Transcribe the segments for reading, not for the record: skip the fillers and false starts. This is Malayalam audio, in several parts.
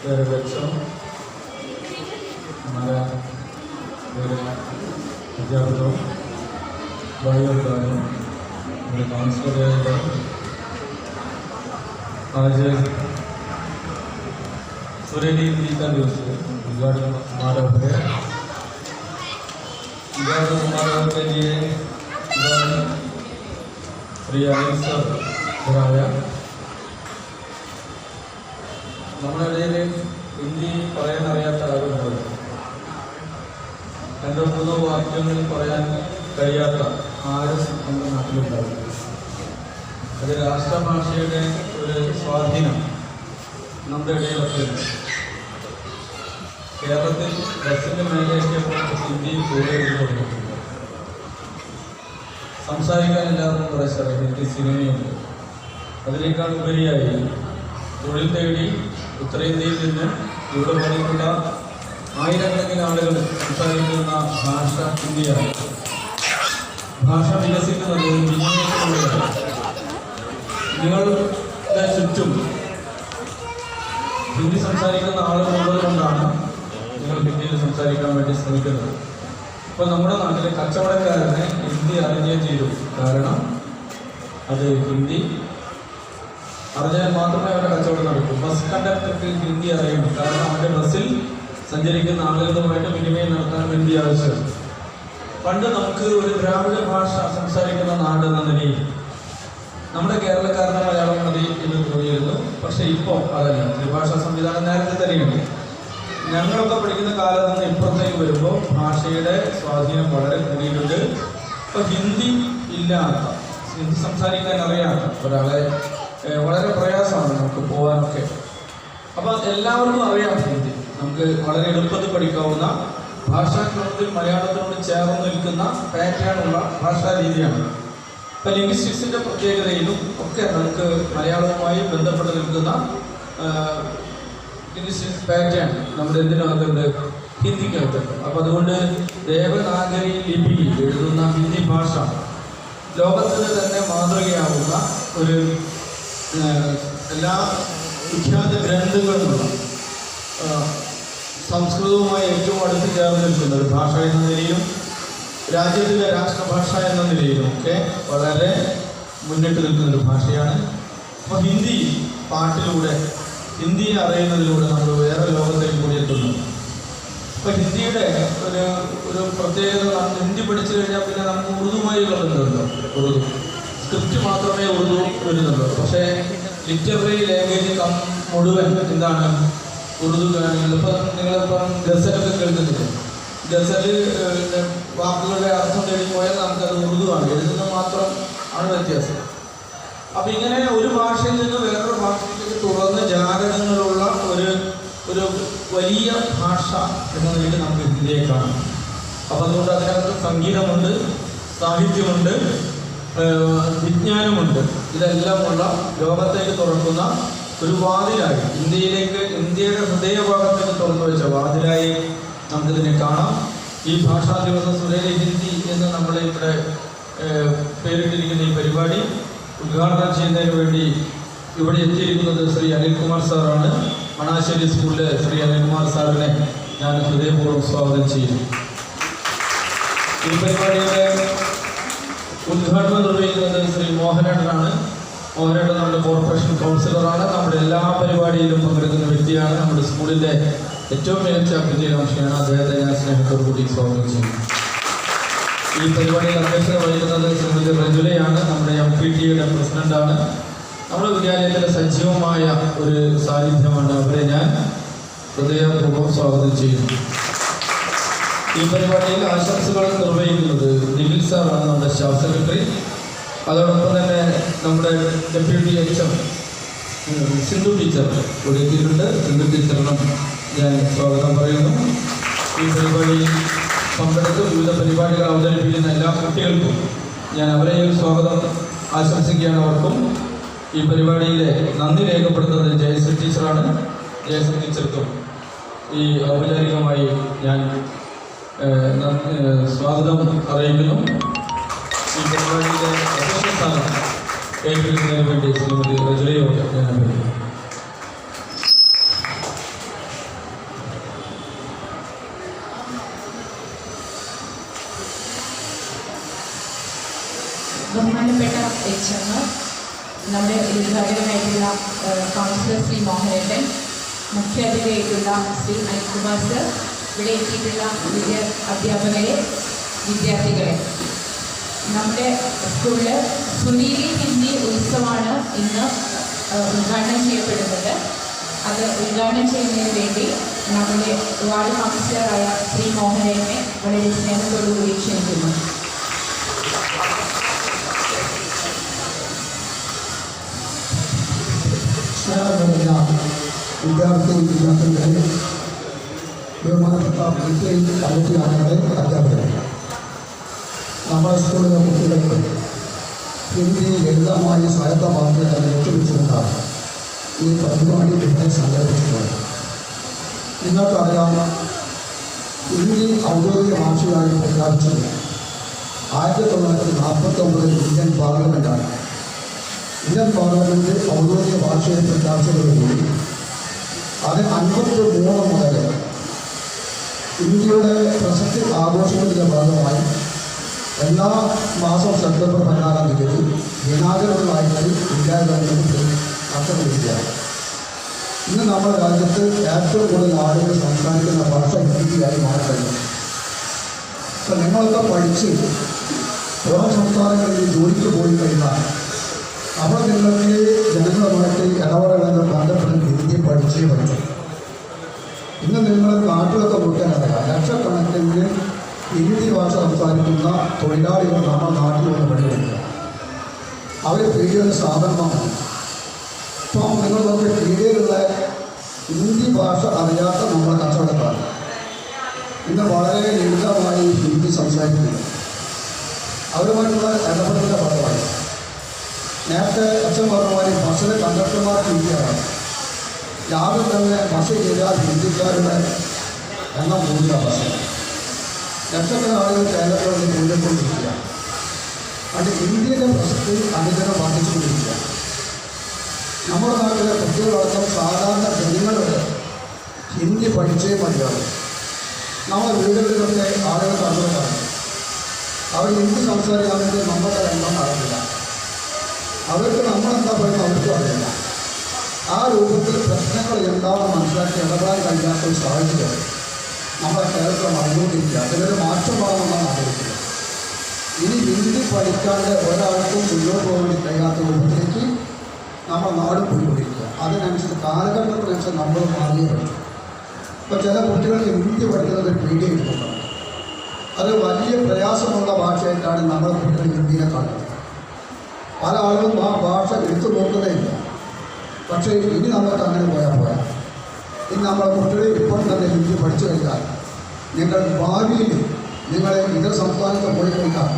मेरे बच्चों, हमारा मेरे अध्यापकों, भाइयों बहनों, मेरे काउंसलर, आज सूर्यदीप का दिवस उद्घाटन समारोह है। उद्घाटन समारोह के लिए श्री अनिल सर बुलाया। നമ്മുടെ ഇടയിൽ ഹിന്ദി പറയാൻ അറിയാത്ത ആളുകളുണ്ട്. രണ്ടോ മൂന്നോ വാക്യങ്ങൾ പറയാൻ കഴിയാത്ത ആരും നമ്മുടെ നാട്ടിലുണ്ടാവും. അത് രാഷ്ട്രഭാഷയുടെ ഒരു സ്വാധീനം നമ്മുടെ ഇടയിലൊക്കെ ഉണ്ട്. കേരളത്തിൽ ബസ്സിൻ്റെ മേലെയൊക്കെ ഹിന്ദി കൂടുതൽ കൊടുത്തിട്ടുണ്ട്. സംസാരിക്കാൻ എല്ലാവർക്കും കുറേ ഹിന്ദി സിനിമയുണ്ട്. അതിനേക്കാൾ ഉപരിയായി തൊഴിൽ തേടി ഉത്തരേന്ത്യയിൽ നിന്ന് ഇവിടെ വന്നിട്ടുള്ള ആയിരക്കണക്കിന് ആളുകൾ സംസാരിക്കുന്ന ഭാഷ ഹിന്ദിയാണ്. ഭാഷ വികസിക്കുന്നത് വിനിയോഗത്തിലൂടെയാണ്. നിങ്ങളുടെ ചുറ്റും ഹിന്ദി സംസാരിക്കുന്ന ആളുകളുള്ളത് കൊണ്ടാണ് നിങ്ങൾ ഹിന്ദിയിൽ സംസാരിക്കാൻ വേണ്ടി ശ്രമിക്കുന്നത്. ഇപ്പോൾ നമ്മുടെ നാട്ടിലെ കച്ചവടക്കാരനെ ഹിന്ദി അറിഞ്ഞേ തീരും. കാരണം അത് ഹിന്ദി അറിഞ്ഞാൽ മാത്രമേ അവരുടെ കച്ചവടം നടക്കൂ. ബസ് കണ്ടക്ടർക്ക് ഹിന്ദി അറിയണം. കാരണം അവരുടെ ബസ്സിൽ സഞ്ചരിക്കുന്ന ആളുകളുമായിട്ട് വിനിമയം നടത്താൻ വേണ്ടി ആവശ്യം. പണ്ട് നമുക്ക് ഒരു ദ്രാവിഡ ഭാഷ സംസാരിക്കുന്ന നാട് എന്ന നിലയിൽ നമ്മുടെ കേരളക്കാരന് മലയാളം മതി എന്ന് തോന്നിയിരുന്നു. പക്ഷെ ഇപ്പോൾ അതല്ല. ത്രിഭാഷാ സംവിധാനം നേരത്തെ തന്നെയുണ്ട്. ഞങ്ങളൊക്കെ പഠിക്കുന്ന കാലത്ത് നിന്ന് ഇപ്പുറത്തേക്ക് വരുമ്പോൾ ഭാഷയുടെ സ്വാധീനം വളരെ കൂടിയിട്ടുണ്ട്. ഇപ്പോൾ ഹിന്ദി ഇല്ലാത്ത, ഹിന്ദി സംസാരിക്കാൻ അറിയാത്ത ഒരാളെ വളരെ പ്രയാസമാണ് നമുക്ക് പോകാനൊക്കെ. അപ്പം എല്ലാവർക്കും അറിയാം ഹിന്ദി. നമുക്ക് വളരെ എളുപ്പത്തിൽ പഠിക്കാവുന്ന ഭാഷാക്രമത്തിൽ മലയാളത്തിനോട് ചേർന്ന് നിൽക്കുന്ന പാറ്റേണുള്ള ഭാഷാ രീതിയാണ്. ഇപ്പം ലിംഗ്വിസ്റ്റിക്സിൻ്റെ പ്രത്യേകതയിലും ഒക്കെ നമുക്ക് മലയാളവുമായി ബന്ധപ്പെട്ട് നിൽക്കുന്ന ലിംഗ്വിസ്റ്റിക്സ് പാറ്റേൺ നമ്മുടെ എന്തിനകത്തുണ്ട്? ഹിന്ദിക്കകത്തുണ്ട്. അപ്പം അതുകൊണ്ട് ദേവനാഗരി ലിപിയിൽ എഴുതുന്ന ഹിന്ദി ഭാഷ ലോകത്തിന് തന്നെ മാതൃകയാവുന്ന ഒരു എല്ലാ വിഖ്യാത ഗ്രന്ഥങ്ങളുമുള്ള സംസ്കൃതവുമായി ഏറ്റവും അടുത്ത് ചേർന്ന് നിൽക്കുന്ന ഒരു ഭാഷ എന്ന നിലയിലും രാജ്യത്തിൻ്റെ രാഷ്ട്രഭാഷ എന്ന നിലയിലും ഒക്കെ വളരെ മുന്നിട്ട് നിൽക്കുന്നൊരു ഭാഷയാണ്. അപ്പോൾ ഹിന്ദി പാട്ടിലൂടെ, ഹിന്ദിയെ അറിയുന്നതിലൂടെ നമ്മൾ വേറെ ലോകത്തേക്ക് കൂടി എത്തുന്നു. അപ്പോൾ ഹിന്ദിയുടെ ഒരു പ്രത്യേകത, ഹിന്ദി പഠിച്ചു കഴിഞ്ഞാൽ പിന്നെ നമുക്ക് ഉറുദുമായി ബന്ധമുണ്ടല്ലോ. ഉറുദു സ്ക്രിപ്റ്റ് മാത്രമേ ഉറുദു വരുന്നുള്ളൂ. പക്ഷേ ലിറ്റററി ലാംഗ്വേജ് മുഴുവൻ എന്താണ്? ഉറുദു. ഇപ്പം നിങ്ങളിപ്പം ഗസലൊക്കെ കേൾക്കുന്നില്ല. ഗസൽ വാക്കുകളുടെ അർത്ഥം തേടി പോയാൽ നമുക്കത് ഉറുദുവാണ്. എഴുതുന്നത് മാത്രം ആണ് വ്യത്യാസം. അപ്പം ഇങ്ങനെ ഒരു ഭാഷയിൽ നിന്ന് വേറൊരു ഭാഷയിലേക്ക് വ്യാകരണങ്ങളുള്ള ഒരു ഒരു വലിയ ഭാഷ എന്ന നിലയിൽ നമുക്ക് ഹിന്ദിയെ കാണാം. അപ്പം അതുകൊണ്ട് അതിനകത്ത് സംഗീതമുണ്ട്, സാഹിത്യമുണ്ട്, വിജ്ഞാനമുണ്ട്. ഇതെല്ലാമുള്ള ലോകത്തേക്ക് തുറക്കുന്ന ഒരു വാതിലായി, ഇന്ത്യയുടെ ഹൃദയഭാഗത്തേക്ക് തുറന്നു വെച്ച വാതിലായി നമുക്കിതിനെ കാണാം. ഈ ഭാഷാ ദിവസം സുരേലി ഹിന്ദി എന്ന് നമ്മൾ ഇവിടെ പേരിട്ടിരിക്കുന്ന ഈ പരിപാടി ഉദ്ഘാടനം ചെയ്യുന്നതിന് വേണ്ടി ഇവിടെ എത്തിയിരിക്കുന്നത് ശ്രീ അനിൽകുമാർ സാറാണ്. മണാശ്ശേരി സ്കൂളിലെ ശ്രീ അനിൽകുമാർ സാറിനെ ഞാൻ ഹൃദയപൂർവ്വം സ്വാഗതം ചെയ്യുന്നു. ഈ പരിപാടിയുടെ ഉദ്ഘാടനം നിർവഹിക്കുന്നത് ശ്രീ മോഹനേട്ടനാണ്. മോഹനേട്ടൻ നമ്മുടെ കോർപ്പറേഷൻ കൗൺസിലറാണ്. നമ്മുടെ എല്ലാ പരിപാടിയിലും പങ്കെടുക്കുന്ന വ്യക്തിയാണ്. നമ്മുടെ സ്കൂളിൻ്റെ ഏറ്റവും മികച്ച വിജയാംശയാണ്. അദ്ദേഹത്തെ ഞാൻ സ്നേഹത്തോടു കൂടി സ്വാഗതം ചെയ്യുന്നു. ഈ പരിപാടിയിൽ അധ്യക്ഷത വഹിക്കുന്നത് ശ്രീമതി റജുലയാണ്. നമ്മുടെ MPTയുടെ പ്രസിഡന്റാണ്. നമ്മുടെ വിദ്യാലയത്തിലെ സജീവമായ ഒരു സാന്നിധ്യമാണ്. അവരെ ഞാൻ ഹൃദയപൂർവ്വം സ്വാഗതം ചെയ്യുന്നു. ഈ പരിപാടിയിൽ ആശംസകൾ നിർവഹിക്കുന്നത് നിഖിൽ സാറാണ്, നമ്മുടെ സ്റ്റാഫ് സെക്രട്ടറി. അതോടൊപ്പം തന്നെ നമ്മുടെ ഡെപ്യൂട്ടി HM സിന്ധു ടീച്ചർ ഇവിടെ എത്തിയിട്ടുണ്ട്. സിന്ധു ടീച്ചറിനും ഞാൻ സ്വാഗതം പറയുന്നു. ഈ പരിപാടിയിൽ പങ്കെടുത്ത് വിവിധ പരിപാടികൾ അവതരിപ്പിക്കുന്ന എല്ലാ കുട്ടികൾക്കും ഞാൻ അവരെയും സ്വാഗതം ആശംസിക്കുകയാണ്. അവർക്കും ഈ പരിപാടിയിലെ നന്ദി രേഖപ്പെടുത്തുന്നത് ജയശ്രീ ടീച്ചറാണ്. ജയശ്രീ ടീച്ചർക്കും ഈ ഔപചാരികമായി ഞാൻ സ്വാഗതം അറിയിക്കുന്നു. ഈ പരിപാടിയിലെ അധ്യക്ഷസ്ഥാനം ഏറ്റെടുക്കുന്നതിന് വേണ്ടി ശ്രീമതി റജുലയോട് ഞാൻ അഭ്യർത്ഥിക്കുന്നു. ബഹുമാനപ്പെട്ട HM, നമ്മുടെ ഉദ്ഘാടകനായിട്ടുള്ള കൗൺസിലർ ശ്രീ മോഹനേട്ടൻ, മുഖ്യാതിഥിയായിട്ടുള്ള ശ്രീ അനിൽകുമാർ സർ, ഇവിടെ എത്തിയിട്ടുള്ള അധ്യാപകരെ, വിദ്യാർത്ഥികളെ, നമ്മുടെ സ്കൂളിൽ സുനീലി ഹിന്ദി ഉത്സവമാണ് ഇന്ന് ഉദ്ഘാടനം ചെയ്യപ്പെടുന്നത്. അത് ഉദ്ഘാടനം ചെയ്യുന്നതിന് വേണ്ടി നമ്മുടെ വാർഡ് കൗൺസിലറായ ശ്രീ മോഹനേട്ടനെ വളരെ സ്നേഹത്തോടുകൂടി ക്ഷണിക്കുന്നു. വിദ്യാർത്ഥികളെ, ബഹുമാനപ്പെട്ട അധ്യാപകരെ, നമ്മുടെ സ്കൂളിലെ കുട്ടികൾക്ക് ഹിന്ദി ലളിതമായി സ്വായത്തമാക്കിയ ലക്ഷ്യമിച്ചുകൊണ്ടാണ് ഈ പരിപാടി ഇവിടെ സംഘടിപ്പിച്ചിട്ടുള്ളത്. നിങ്ങൾക്കറിയാം, ഹിന്ദി ഔദ്യോഗിക ഭാഷയായി പ്രഖ്യാപിച്ചത് 1949 ഇന്ത്യൻ പാർലമെൻറ്റാണ്. ഇന്ത്യൻ പാർലമെൻറ്റ് ഔദ്യോഗിക ഭാഷയെ പ്രഖ്യാപിച്ചതോടുകൂടി അത് 53 മുതൽ ഇന്ത്യയുടെ പ്രശസ്തി ആഘോഷങ്ങളുടെ ഭാഗമായി എല്ലാ മാസവും സെപ്റ്റംബർ 16-ാം തീയതി ദിനാചരണങ്ങളായിട്ട് ഇന്ത്യ ഗവൺമെൻറ് നടത്തിയിരിക്കുകയാണ്. ഇന്ന് നമ്മുടെ രാജ്യത്ത് ഏറ്റവും കൂടുതൽ ആളുകൾ സംസാരിക്കുന്ന ഭാഷ ഹിന്ദിയായി മാറിക്കഴിഞ്ഞു. അപ്പം നിങ്ങളൊക്കെ പഠിച്ച് പുറം സംസ്ഥാനങ്ങളിൽ ജോലിക്ക് പോയി കഴിഞ്ഞാൽ അവിടെ നിങ്ങൾക്ക് ജനങ്ങളുമായിട്ട് ഇടപെടലുകൾ ബന്ധപ്പെടുന്ന ഹിന്ദി പഠിച്ചേ പറ്റും. ഇന്ന് നിങ്ങൾ നാട്ടിലൊക്കെ നോക്കാനറിയാം, ലക്ഷക്കണക്കിന് ഹിന്ദി ഭാഷ സംസാരിക്കുന്ന തൊഴിലാളികൾ നമ്മുടെ നാട്ടിൽ വന്ന് പണിയെടുക്കുക. അവർ പീഡിയുടെ സാധനമാണ്. ഇപ്പം നിങ്ങൾ നോക്കിയ പീഡിയിലുള്ള ഹിന്ദി ഭാഷ അറിയാത്ത നമ്മുടെ കച്ചവടക്കാർ ഇന്ന് വളരെ ലളിതമായി ഹിന്ദി സംസാരിക്കുന്നു. അവരുമായിട്ടുള്ള ഇടപെടലിൻ്റെ ഭാഗമായി നേരത്തെ അച്ഛൻ പറഞ്ഞ ബസ്സിലെ കണ്ടക്ടർമാർക്ക് ഹിന്ദിയാണ്. രാവിലെ തന്നെ ബസ് ചെയ്താൽ ഹിന്ദിക്കാരുടെ എണ്ണം കൂടിയ ബസ് ലക്ഷക്കണക്കിന് ആളുകൾ കേരളത്തിൽ നിന്ന് കൂടിക്കൊണ്ടിരിക്കുക. അത് ഇന്ത്യയുടെ പ്രസക്തി അനുദിനം വർദ്ധിച്ചുകൊണ്ടിരിക്കുക. നമ്മുടെ നാട്ടിലെ കുട്ടികളടക്കം സാധാരണ ജനങ്ങളുടെ ഹിന്ദി പഠിച്ചേ മതിയാകും. നമ്മുടെ വീടുകളിലൊക്കെ ആളുകൾ കണ്ടുകൊണ്ടാണ് അവർ ഹിന്ദി സംസാരിക്കാൻ വേണ്ടി നമ്മുടെ എണ്ണം അറിയില്ല. അവർക്ക് നമ്മളെന്താ പറയുന്നത് അവർക്ക് അറിയില്ല. ആ രൂപത്തിൽ പ്രശ്നങ്ങൾ എന്താണെന്ന് മനസ്സിലാക്കി ഇടപെടാൻ കഴിയാത്ത ഒരു സാഹചര്യം നമ്മുടെ കേരളത്തിൽ നടന്നുകൊണ്ടിരിക്കുക. അതിലൊരു മാറ്റം വേണമെന്നാണ് ആഗ്രഹിക്കുന്നത്. ഇനി ഹിന്ദി പഠിക്കാണ്ട് ഒരാൾക്കും മുന്നോട്ട് പോകാൻ കഴിയാത്ത രൂപത്തിലേക്ക് നമ്മുടെ നാട് പോയിക്കൊണ്ടിരിക്കുക. അതിനനുസരിച്ച് കാലഘട്ടത്തിനനുസരിച്ച് നമ്മൾ മാറിയേ പറ്റും. ഇപ്പോൾ ചില കുട്ടികൾക്ക് ഹിന്ദി പഠിക്കുന്നത് ഒരു പേടിയായിട്ടുണ്ടാകും. അത് വലിയ പ്രയാസമുള്ള ഭാഷയായിട്ടാണ് നമ്മുടെ കുട്ടികൾ ഹിന്ദിയെ കാണുന്നത്. പല ആളുകളും ആ ഭാഷ എടുത്തു നോക്കുന്നതില്ല. പക്ഷേ ഇനി നമുക്ക് അങ്ങനെ പോയാൽ പോരാ. ഇനി നമ്മളെ കുട്ടികൾ ഇപ്പോൾ തന്നെ ഹിന്ദി പഠിച്ചു കഴിഞ്ഞാൽ നിങ്ങൾ ഭാവിയിൽ നിങ്ങളെ ഇതര സംസ്ഥാനത്ത് പോയി കഴിഞ്ഞാൽ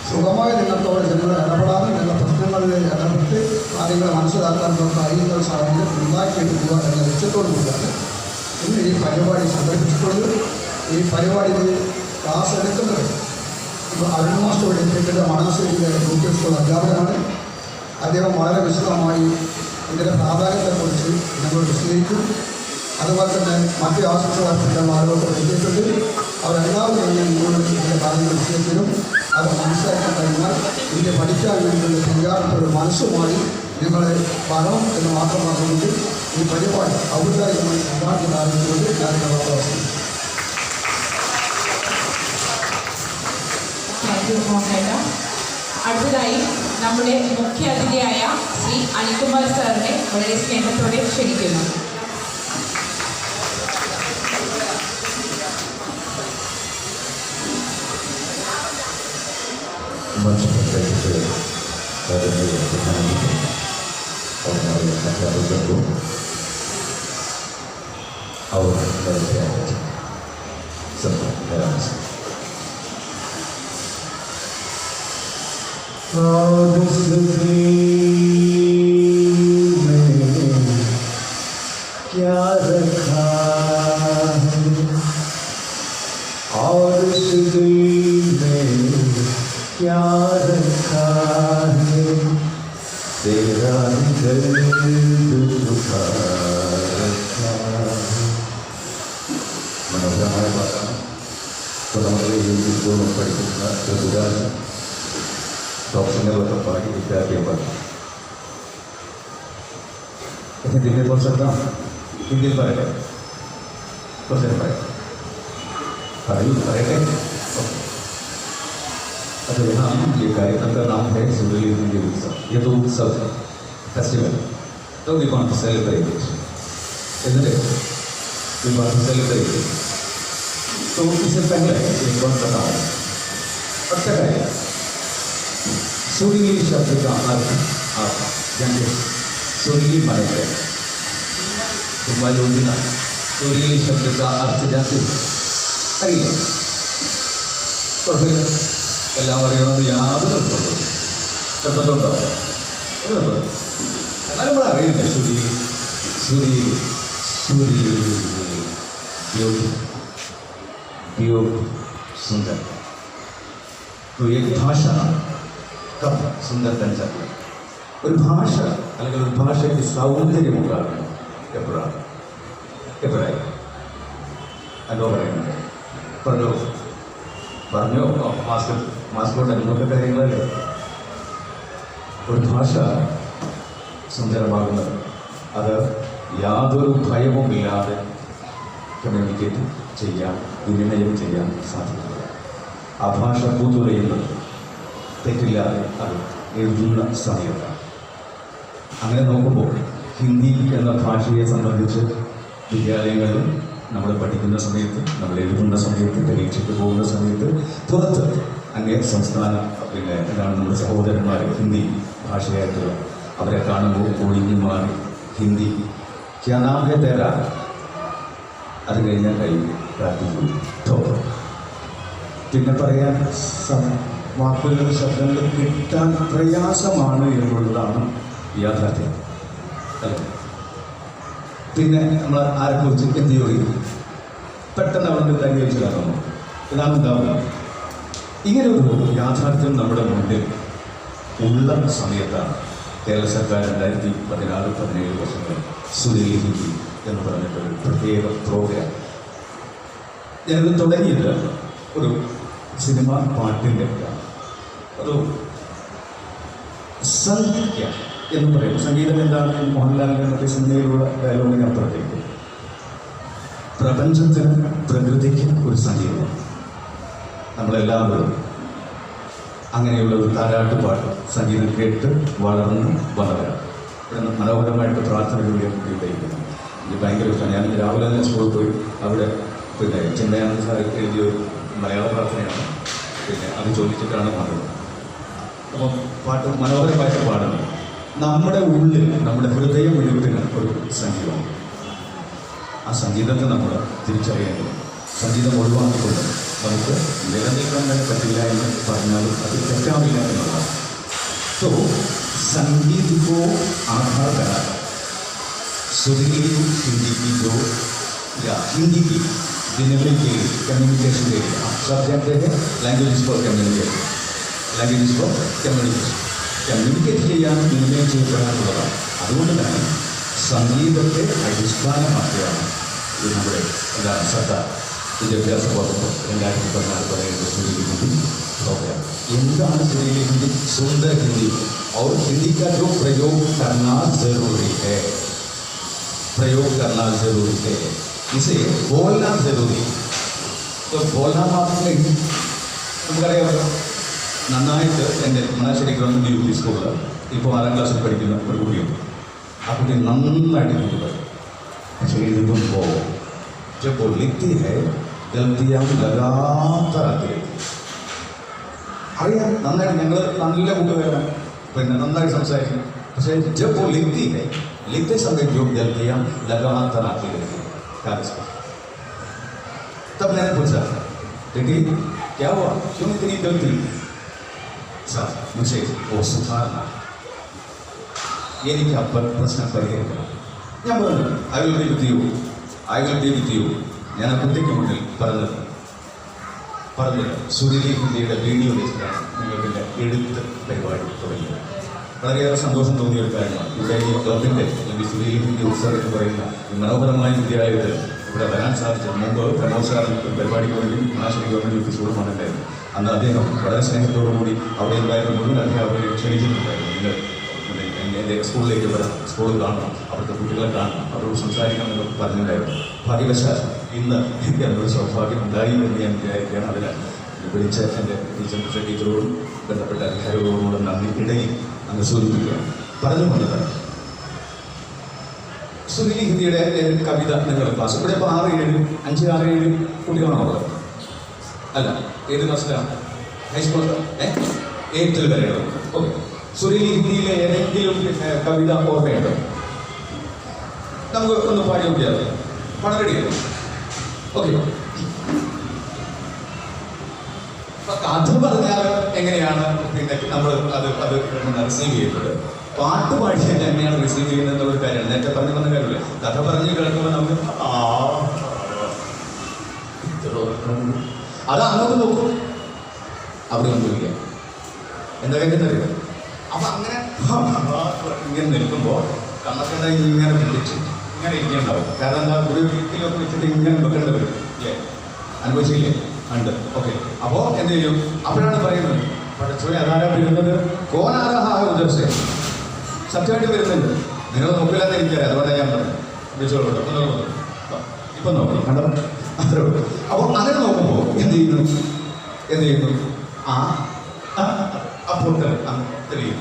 സുഖമായി നിങ്ങൾക്കവിടെ ജനങ്ങൾ ഇടപെടാതെ നിങ്ങളുടെ പ്രശ്നങ്ങളിൽ ഇടപെട്ട് കാര്യങ്ങൾ മനസ്സിലാക്കാൻ കഴിയുന്ന ഒരു സാഹചര്യം ഉണ്ടാക്കിയെടുക്കുക എന്ന ലക്ഷ്യത്തോടു കൂടിയാണ് ഇന്ന് ഈ പരിപാടി സംഘടിപ്പിച്ചിട്ടുള്ളത്. ഈ പരിപാടിയിൽ ക്ലാസ് എടുക്കുന്നത് ഇപ്പോൾ അരുൺ മാസ്റ്റർ ഇവിടെ എത്തിയിട്ട് മണാശ്ശേരിയിലെ യു സ്കൂൾ അധ്യാപകനാണ്. അദ്ദേഹം വളരെ വിശദമായി ഇതിൻ്റെ പ്രാധാന്യത്തെക്കുറിച്ച് ഞങ്ങൾ വിശദീകരിക്കും. അതുപോലെ തന്നെ മറ്റ് ആശുപത്രികൾ ആളുകൾക്ക് എത്തിയിട്ടുണ്ട്. അവരെല്ലാവരും തന്നെ നിങ്ങളോട് ഇതിൻ്റെ കാര്യങ്ങൾ വിശദീകരിക്കും. അത് മനസ്സിലാക്കാൻ കഴിഞ്ഞാൽ ഇതിൻ്റെ പഠിക്കാൻ വേണ്ടിയുള്ള തയ്യാറെടുപ്പുള്ള മനസ്സുമായി നിങ്ങളെ വരണം എന്ന് മാത്രം പറഞ്ഞുകൊണ്ട് ഈ പരിപാടി ഔപചാരികമായി ഉണ്ടാക്കി ആരംഭിച്ചുകൊണ്ട് ഞാൻ അവകാശം. അടുത്തതായി നമ്മുടെ മുഖ്യ അതിഥിയായ ശ്രീ അനിൽകുമാർ സാറിനെ വളരെ സ്നേഹത്തോടെ ക്ഷണിക്കുന്നു. क्या रखा है और इस दिल में क्या रखा है, तेरा दर्द छुपा रखा है. മനോഹരമായ പാട്ടാണ്. ഇപ്പോൾ നമ്മുടെ ഹിന്ദി സ്കൂളിൽ പഠിക്കുന്ന സുരാജ് ഡോക്ടറിനെ പാടി വിദ്യാർത്ഥിയെ പാടി. हिंदी बोल सकता हूँ, हिंदी पढ़े कुछ नहीं पढ़े पढ़े अच्छा यहाँ ये कार्यक्रम का नाम है सुरीली हिंदी उत्सव. ये तो उत्सव है, फेस्टिवल. तो we want to celebrate it, isn't it? We want to celebrate it. तो इससे पहले एक बात बताओ. अच्छा है सुरीली शब्द का अर्थ आप जानते हैं. सुरीली माने हैं तुम्हारा योजना. सुरीली शब्द का अर्थ जानते അറിയില്ല. കുഴപ്പമില്ല, എല്ലാം അറിയണമെന്ന് യാതൊരു നിർബന്ധമുണ്ടോ? എന്നാലും നമ്മൾ അറിയില്ല. सुंदर. तो एक भाषा कब सुंदर बन जाती है? ഒരു ഭാഷ അല്ലെങ്കിൽ ഒരു ഭാഷയ്ക്ക് സൗന്ദര്യമുണ്ടാകും എപ്പോഴായി എന്തോ പറയുന്നത് പറഞ്ഞോ മാസ്കോട്ട് എന്തൊക്കെ കാര്യങ്ങളല്ലേ. ഒരു ഭാഷ സുന്ദരമാകുന്നത് അത് യാതൊരു ഭയവുമില്ലാതെ കമ്മ്യൂണിക്കേറ്റ് ചെയ്യാൻ, വിനിമയം ചെയ്യാൻ സാധിക്കുന്നത്. ആ ഭാഷ പൂത്തുലയുന്നത് തെറ്റില്ലാതെ അത് എഴുതുന്ന സമയത്താണ്. അങ്ങനെ നോക്കുമ്പോൾ ഹിന്ദി എന്ന ഭാഷയെ സംബന്ധിച്ച് വിദ്യാലയങ്ങളിൽ നമ്മൾ പഠിക്കുന്ന സമയത്ത്, നമ്മൾ എഴുതുന്ന സമയത്ത്, പരീക്ഷയ്ക്ക് പോകുന്ന സമയത്ത്, പുറത്ത് അന്യ സംസ്ഥാന എന്താണ് നമ്മുടെ സഹോദരന്മാർ ഹിന്ദി ഭാഷയായിട്ടുള്ള അവരെ കാണുമ്പോൾ ഒഴിഞ്ഞു മാറി ഹിന്ദി ക്യാ നാം ഹേ തേരാ, അത് കഴിഞ്ഞാൽ കൈ പ്രാർത്ഥിക്കും. പിന്നെ പറയാൻ വാക്കുകൾ ശബ്ദങ്ങൾ കിട്ടാൻ പ്രയാസമാണ് എന്നുള്ളതാണ് യാഥാർത്ഥ്യം. അല്ലേ? പിന്നെ നമ്മൾ ആരെക്കുറിച്ച് എന്ത് ചെയ്യും? പെട്ടെന്ന് അവരുടെ കാര്യം വെച്ചിലാക്കുന്നു. ഇതാണ് ഉണ്ടാവുക. ഇങ്ങനൊരു യാഥാർത്ഥ്യം നമ്മുടെ മുന്നിൽ ഉള്ള സമയത്താണ് കേരള സർക്കാർ 2016-17 വർഷങ്ങൾ സുരീലി ഹിന്ദി എന്ന് പറഞ്ഞിട്ടൊരു പ്രത്യേക പ്രോഗ്രാം. ഞാനിത് തുടങ്ങിയത് ഒരു സിനിമ പാട്ടിൻ്റെ ഒരു സംഗീതം എന്ന് പറയും. സംഗീതം എന്താണ്? മോഹൻലാലിൻ്റെ മറ്റേ സിനിമയിലുള്ള ഡയലോഗിനപ്പുറത്തേക്ക് പ്രപഞ്ചത്തിന്, പ്രകൃതിക്ക് ഒരു സംഗീതം. നമ്മളെല്ലാവരും അങ്ങനെയുള്ള ഒരു താരാട്ടുപാട്ട് സംഗീതം കേട്ട് വളർന്ന് വളരാം. ഇവിടെ മനോഹരമായിട്ട് പ്രാർത്ഥനകളിലൂടെ ഉപയോഗിക്കുന്നു. എനിക്ക് ഭയങ്കര ഇഷ്ടമാണ്. ഞാൻ രാവിലെ തന്നെ സ്കൂളിൽ പോയി അവിടെ പിന്നെ ചിന്മയാനന്ദ സാർ എഴുതിയ മലയാള പ്രാർത്ഥനയാണ്. പിന്നെ അത് ചോദിച്ചിട്ടാണ് പാടുന്നത്. അപ്പം പാട്ട് മനോഹരമായിട്ട് പാടുന്നത്. നമ്മുടെ ഉള്ളിൽ നമ്മുടെ ഹൃദയം വെളിപ്പെടുന്ന ഒരു സംഗീതമാണ്. ആ സംഗീതത്തെ നമ്മൾ തിരിച്ചറിയേണ്ടത്. സംഗീതം ഒഴിവാക്കിക്കൊണ്ട് നമുക്ക് നിലനിൽക്കാൻ തന്നെ പറ്റില്ല എന്ന് പറഞ്ഞാലും അത് തെറ്റാവില്ല എന്നുള്ളതാണ്. तो संगीत को आधार बनाकर सुरीली हिंदी की जो या हिंदी की जनरली के कम्युनिकेशन के लिए आप सब जानते हैं language for communication, language for communication, communicate ചെയ്യാൻ വിനിമയം ചെയ്യപ്പെടാനുള്ളതാണ്. അതുകൊണ്ട് തന്നെ സംഗീതത്തെ അടിസ്ഥാനമാക്കിയാണ് ഇത് നമ്മുടെ സർക്കാർ വിദ്യാഭ്യാസ വകുപ്പ് 2014 सुरीली प्रोग्राम. എന്താണ് सुरीली हिंदी? सुंदर हिंदी और हिंदी का जो प्रयोग करना जरूरी है, प्रयोग करना जरूरी है, इसे बोलना जरूरी है. तो बोलना മാത്രമേ നമുക്കറിയാമല്ലോ. നന്നായിട്ട് എൻ്റെ മണാശ്ശേരി ഗവൺമെൻറ് യു പി സ്കൂളിൽ ഇപ്പോൾ 6ാം ക്ലാസ്സിൽ പഠിക്കുന്ന ഒരു കുട്ടിയുണ്ട്. ആ കുട്ടി നന്നായിട്ട് ഹിന്ദി പറയും. പക്ഷേ എഴുതുമ്പോൾ जब वो लिखती है गलतियाँ लगातार आती रहती है. അറിയാം, നന്നായിട്ട് ഞങ്ങൾ നല്ല കൂട്ടുകാരാണ്, പിന്നെ നന്നായിട്ട് സംസാരിക്കും. പക്ഷേ जब वो लिखती है लिखते समय जो गलतियाँ लगातार आती रहती है कागज पर. तब मैंने पूछा बेटी क्या हुआ, क्यों इतनी गलती? सर मुझे वो सुधारना, എനിക്ക് അപ്പം പ്രശ്നം പരിഹരിക്കണം. ഞാൻ പറഞ്ഞു I will be with you, I will be with you. ഞാൻ ആ കുട്ടിക്ക് മുന്നിൽ പറഞ്ഞത് സുരീലി ഹിന്ദിയുടെ വീഡിയോ വെച്ചിട്ടാണ് നിങ്ങളുടെ എഴുത്ത് പരിപാടി തുടങ്ങിയത്. വളരെയേറെ സന്തോഷം തോന്നിയ ഒരു കാര്യമാണ്. ഇവിടെ ഈ ക്ലബിൻ്റെ അല്ലെങ്കിൽ സുരീലി ഹിന്ദി ഉത്സവം എന്ന് പറയുന്ന ഈ മനോഹരമായ വിദ്യാലയത്തിൽ ഇവിടെ വരാൻ സാധിച്ചത്. മുമ്പ് പ്രമോദ് സാർ പരിപാടിക്ക് വേണ്ടി Manassery government U P school ഉണ്ടായിരുന്നു. അന്ന് അദ്ദേഹം വളരെ സ്നേഹത്തോടുകൂടി അവിടെ ഉണ്ടായിരുന്ന മുഴുവൻ അധ്യാപകരെ ക്ഷണിച്ചിട്ടുണ്ടായിരുന്നു. നിങ്ങൾ എൻ്റെ സ്കൂളിലേക്ക് വരാം, സ്കൂൾ കാണണം, അവിടുത്തെ കുട്ടികളെ കാണണം, അവരോട് സംസാരിക്കണം എന്നൊക്കെ പറഞ്ഞിട്ടുണ്ടായിരുന്നു. ഭാഗ്യവശാൽ ഇന്ന് എനിക്ക് അതിനൊരു സൗഭാഗ്യം ഉണ്ടായി എന്ന് ഞാൻ വിചാരിക്കുകയാണ്. അതിനാൽ വിളിച്ച എൻ്റെ ടീച്ചറോടും ബന്ധപ്പെട്ട അധികാരികളോടും നന്ദി ഇടയിൽ അങ്ങ് സൂചിപ്പിക്കുകയാണ്. പറഞ്ഞു വന്നത് സുരീലി ഹിന്ദിയുടെ കവിത നിങ്ങൾ ക്ലാസ് ഇവിടെ ഇപ്പോൾ 5, 6, 7 കുട്ടികളാണോ ഉള്ളത്? അല്ല, ഏത് ക്ലാസ്സിലാണ്? High school 8th വരെയുള്ളത്. ഓക്കെ, സുരീലി ഹിന്ദിയിലെ ഏതെങ്കിലും കവിത ഓർമ്മയുണ്ടോ? നമുക്ക് ഒന്ന് പാടി നോക്കിയാൽ വളരെ റെഡിയാണ്. ഓക്കെ, കഥ പറഞ്ഞാൽ എങ്ങനെയാണ് പിന്നെ നമ്മൾ അത് റിസീവ് ചെയ്യുന്നത്? പാട്ട് പാടിയാൽ എങ്ങനെയാണ് റിസീവ് ചെയ്യുന്നത് എന്നുള്ളൊരു കാര്യമാണ്. നേരത്തെ പറഞ്ഞു വന്ന കാര്യമില്ല. കഥ പറഞ്ഞ് കേൾക്കുമ്പോൾ നമുക്ക് അത് അങ്ങോട്ട് നോക്കും, അവിടെ കൊണ്ടുപോയില്ല. എന്താ കാര്യം അറിയാം? അപ്പം അങ്ങനെ ഇങ്ങനെ നിൽക്കുമ്പോൾ കണ്ണക്കണ്ട ഇങ്ങനെ പിടിച്ച് ഇങ്ങനെ ഇരിക്കുന്നുണ്ടാവും. കാരണം എന്താ, ഒരു വീട്ടിലൊക്കെ വെച്ചിട്ട് ഇങ്ങനെ വെക്കേണ്ടി വരും. അല്ലേ? അനുഭവിച്ചില്ലേ? ഉണ്ട്. ഓക്കെ, അപ്പോൾ എന്ത് ചെയ്യും? അപ്പോഴാണ് പറയുന്നത് പഠിച്ചോലെ അതാരാ വരുന്നത്? കോനാരഹായ ഉദർശ സത്യമായിട്ട് വരുന്നുണ്ട്. നിങ്ങൾ നോക്കില്ലാന്ന് എനിക്കറിയാം, അതുകൊണ്ടാണ് ഞാൻ പറഞ്ഞത്. വിളിച്ചോളൂ, ഇപ്പം നോക്കി കണ്ടോ? അത്രേ ഉള്ളൂ. അപ്പോൾ അങ്ങനെ നോക്കുമ്പോൾ എന്ത് ചെയ്യുന്നു? അപ്പോൾ തെളിയും.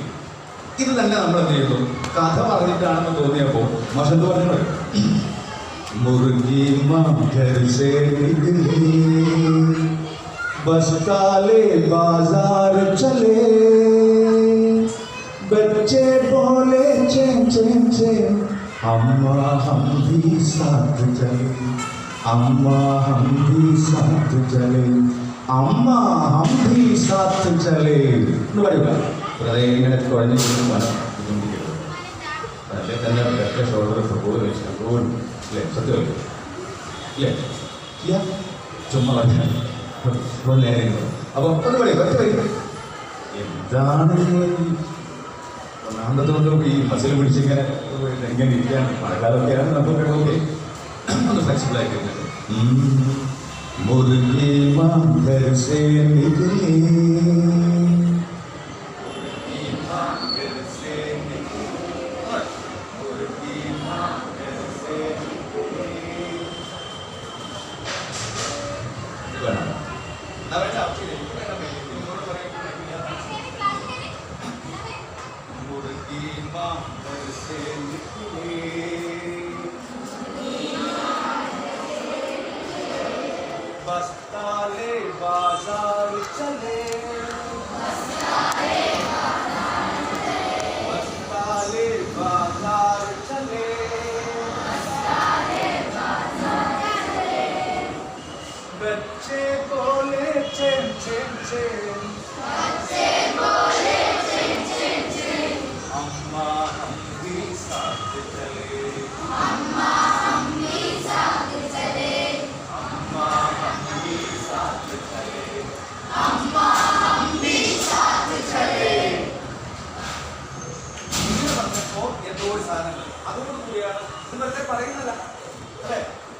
ഇത് തന്നെ നമ്മൾ എന്ത് ചെയ്യുന്നു? കഥ പറഞ്ഞിട്ടാണെന്ന് തോന്നിയപ്പോൾ മഷന്ത് പറഞ്ഞു മുറുകി बस काले बाजार चले, बच्चे बोले चें चें चें, अम्मा हम भी साथ चले, अम्मा हम भी साथ चले, अम्मा हम भी साथ चले എന്ന് പറയുക. വെറുതെ ഇങ്ങനെ കുഴഞ്ഞു മനം ബുദ്ധിമുട്ടിക്കരുത്. അല്ലേ തന്നെ ഒറ്റ ഷോൾഡർ ഫുട്ബോൾ കളിച്ചു അല്ലേ? സത്യമല്ലേ? ഇല്ലേ? ഇല്ല, ചുമ്മാ പറയാൻ നേരങ്ങൾ. അപ്പോൾ ഒന്ന് പറയും ഒറ്റ വരും എന്താണ് ഒന്നാമത്തെ കൊണ്ട് ഈ മസിൽ പിടിച്ചിങ്ങനെ ഇങ്ങനെ ഇരിക്കുകയാണ്. മഴക്കാലമൊക്കെയാണ്, നമുക്ക് ഓക്കെ ഒന്ന് ഫ്ലെക്സിബിൾ ആയിട്ട് മുറുകി മന്ദർ സേ നികലേ बस्ताले बाजार चले, बस्ताले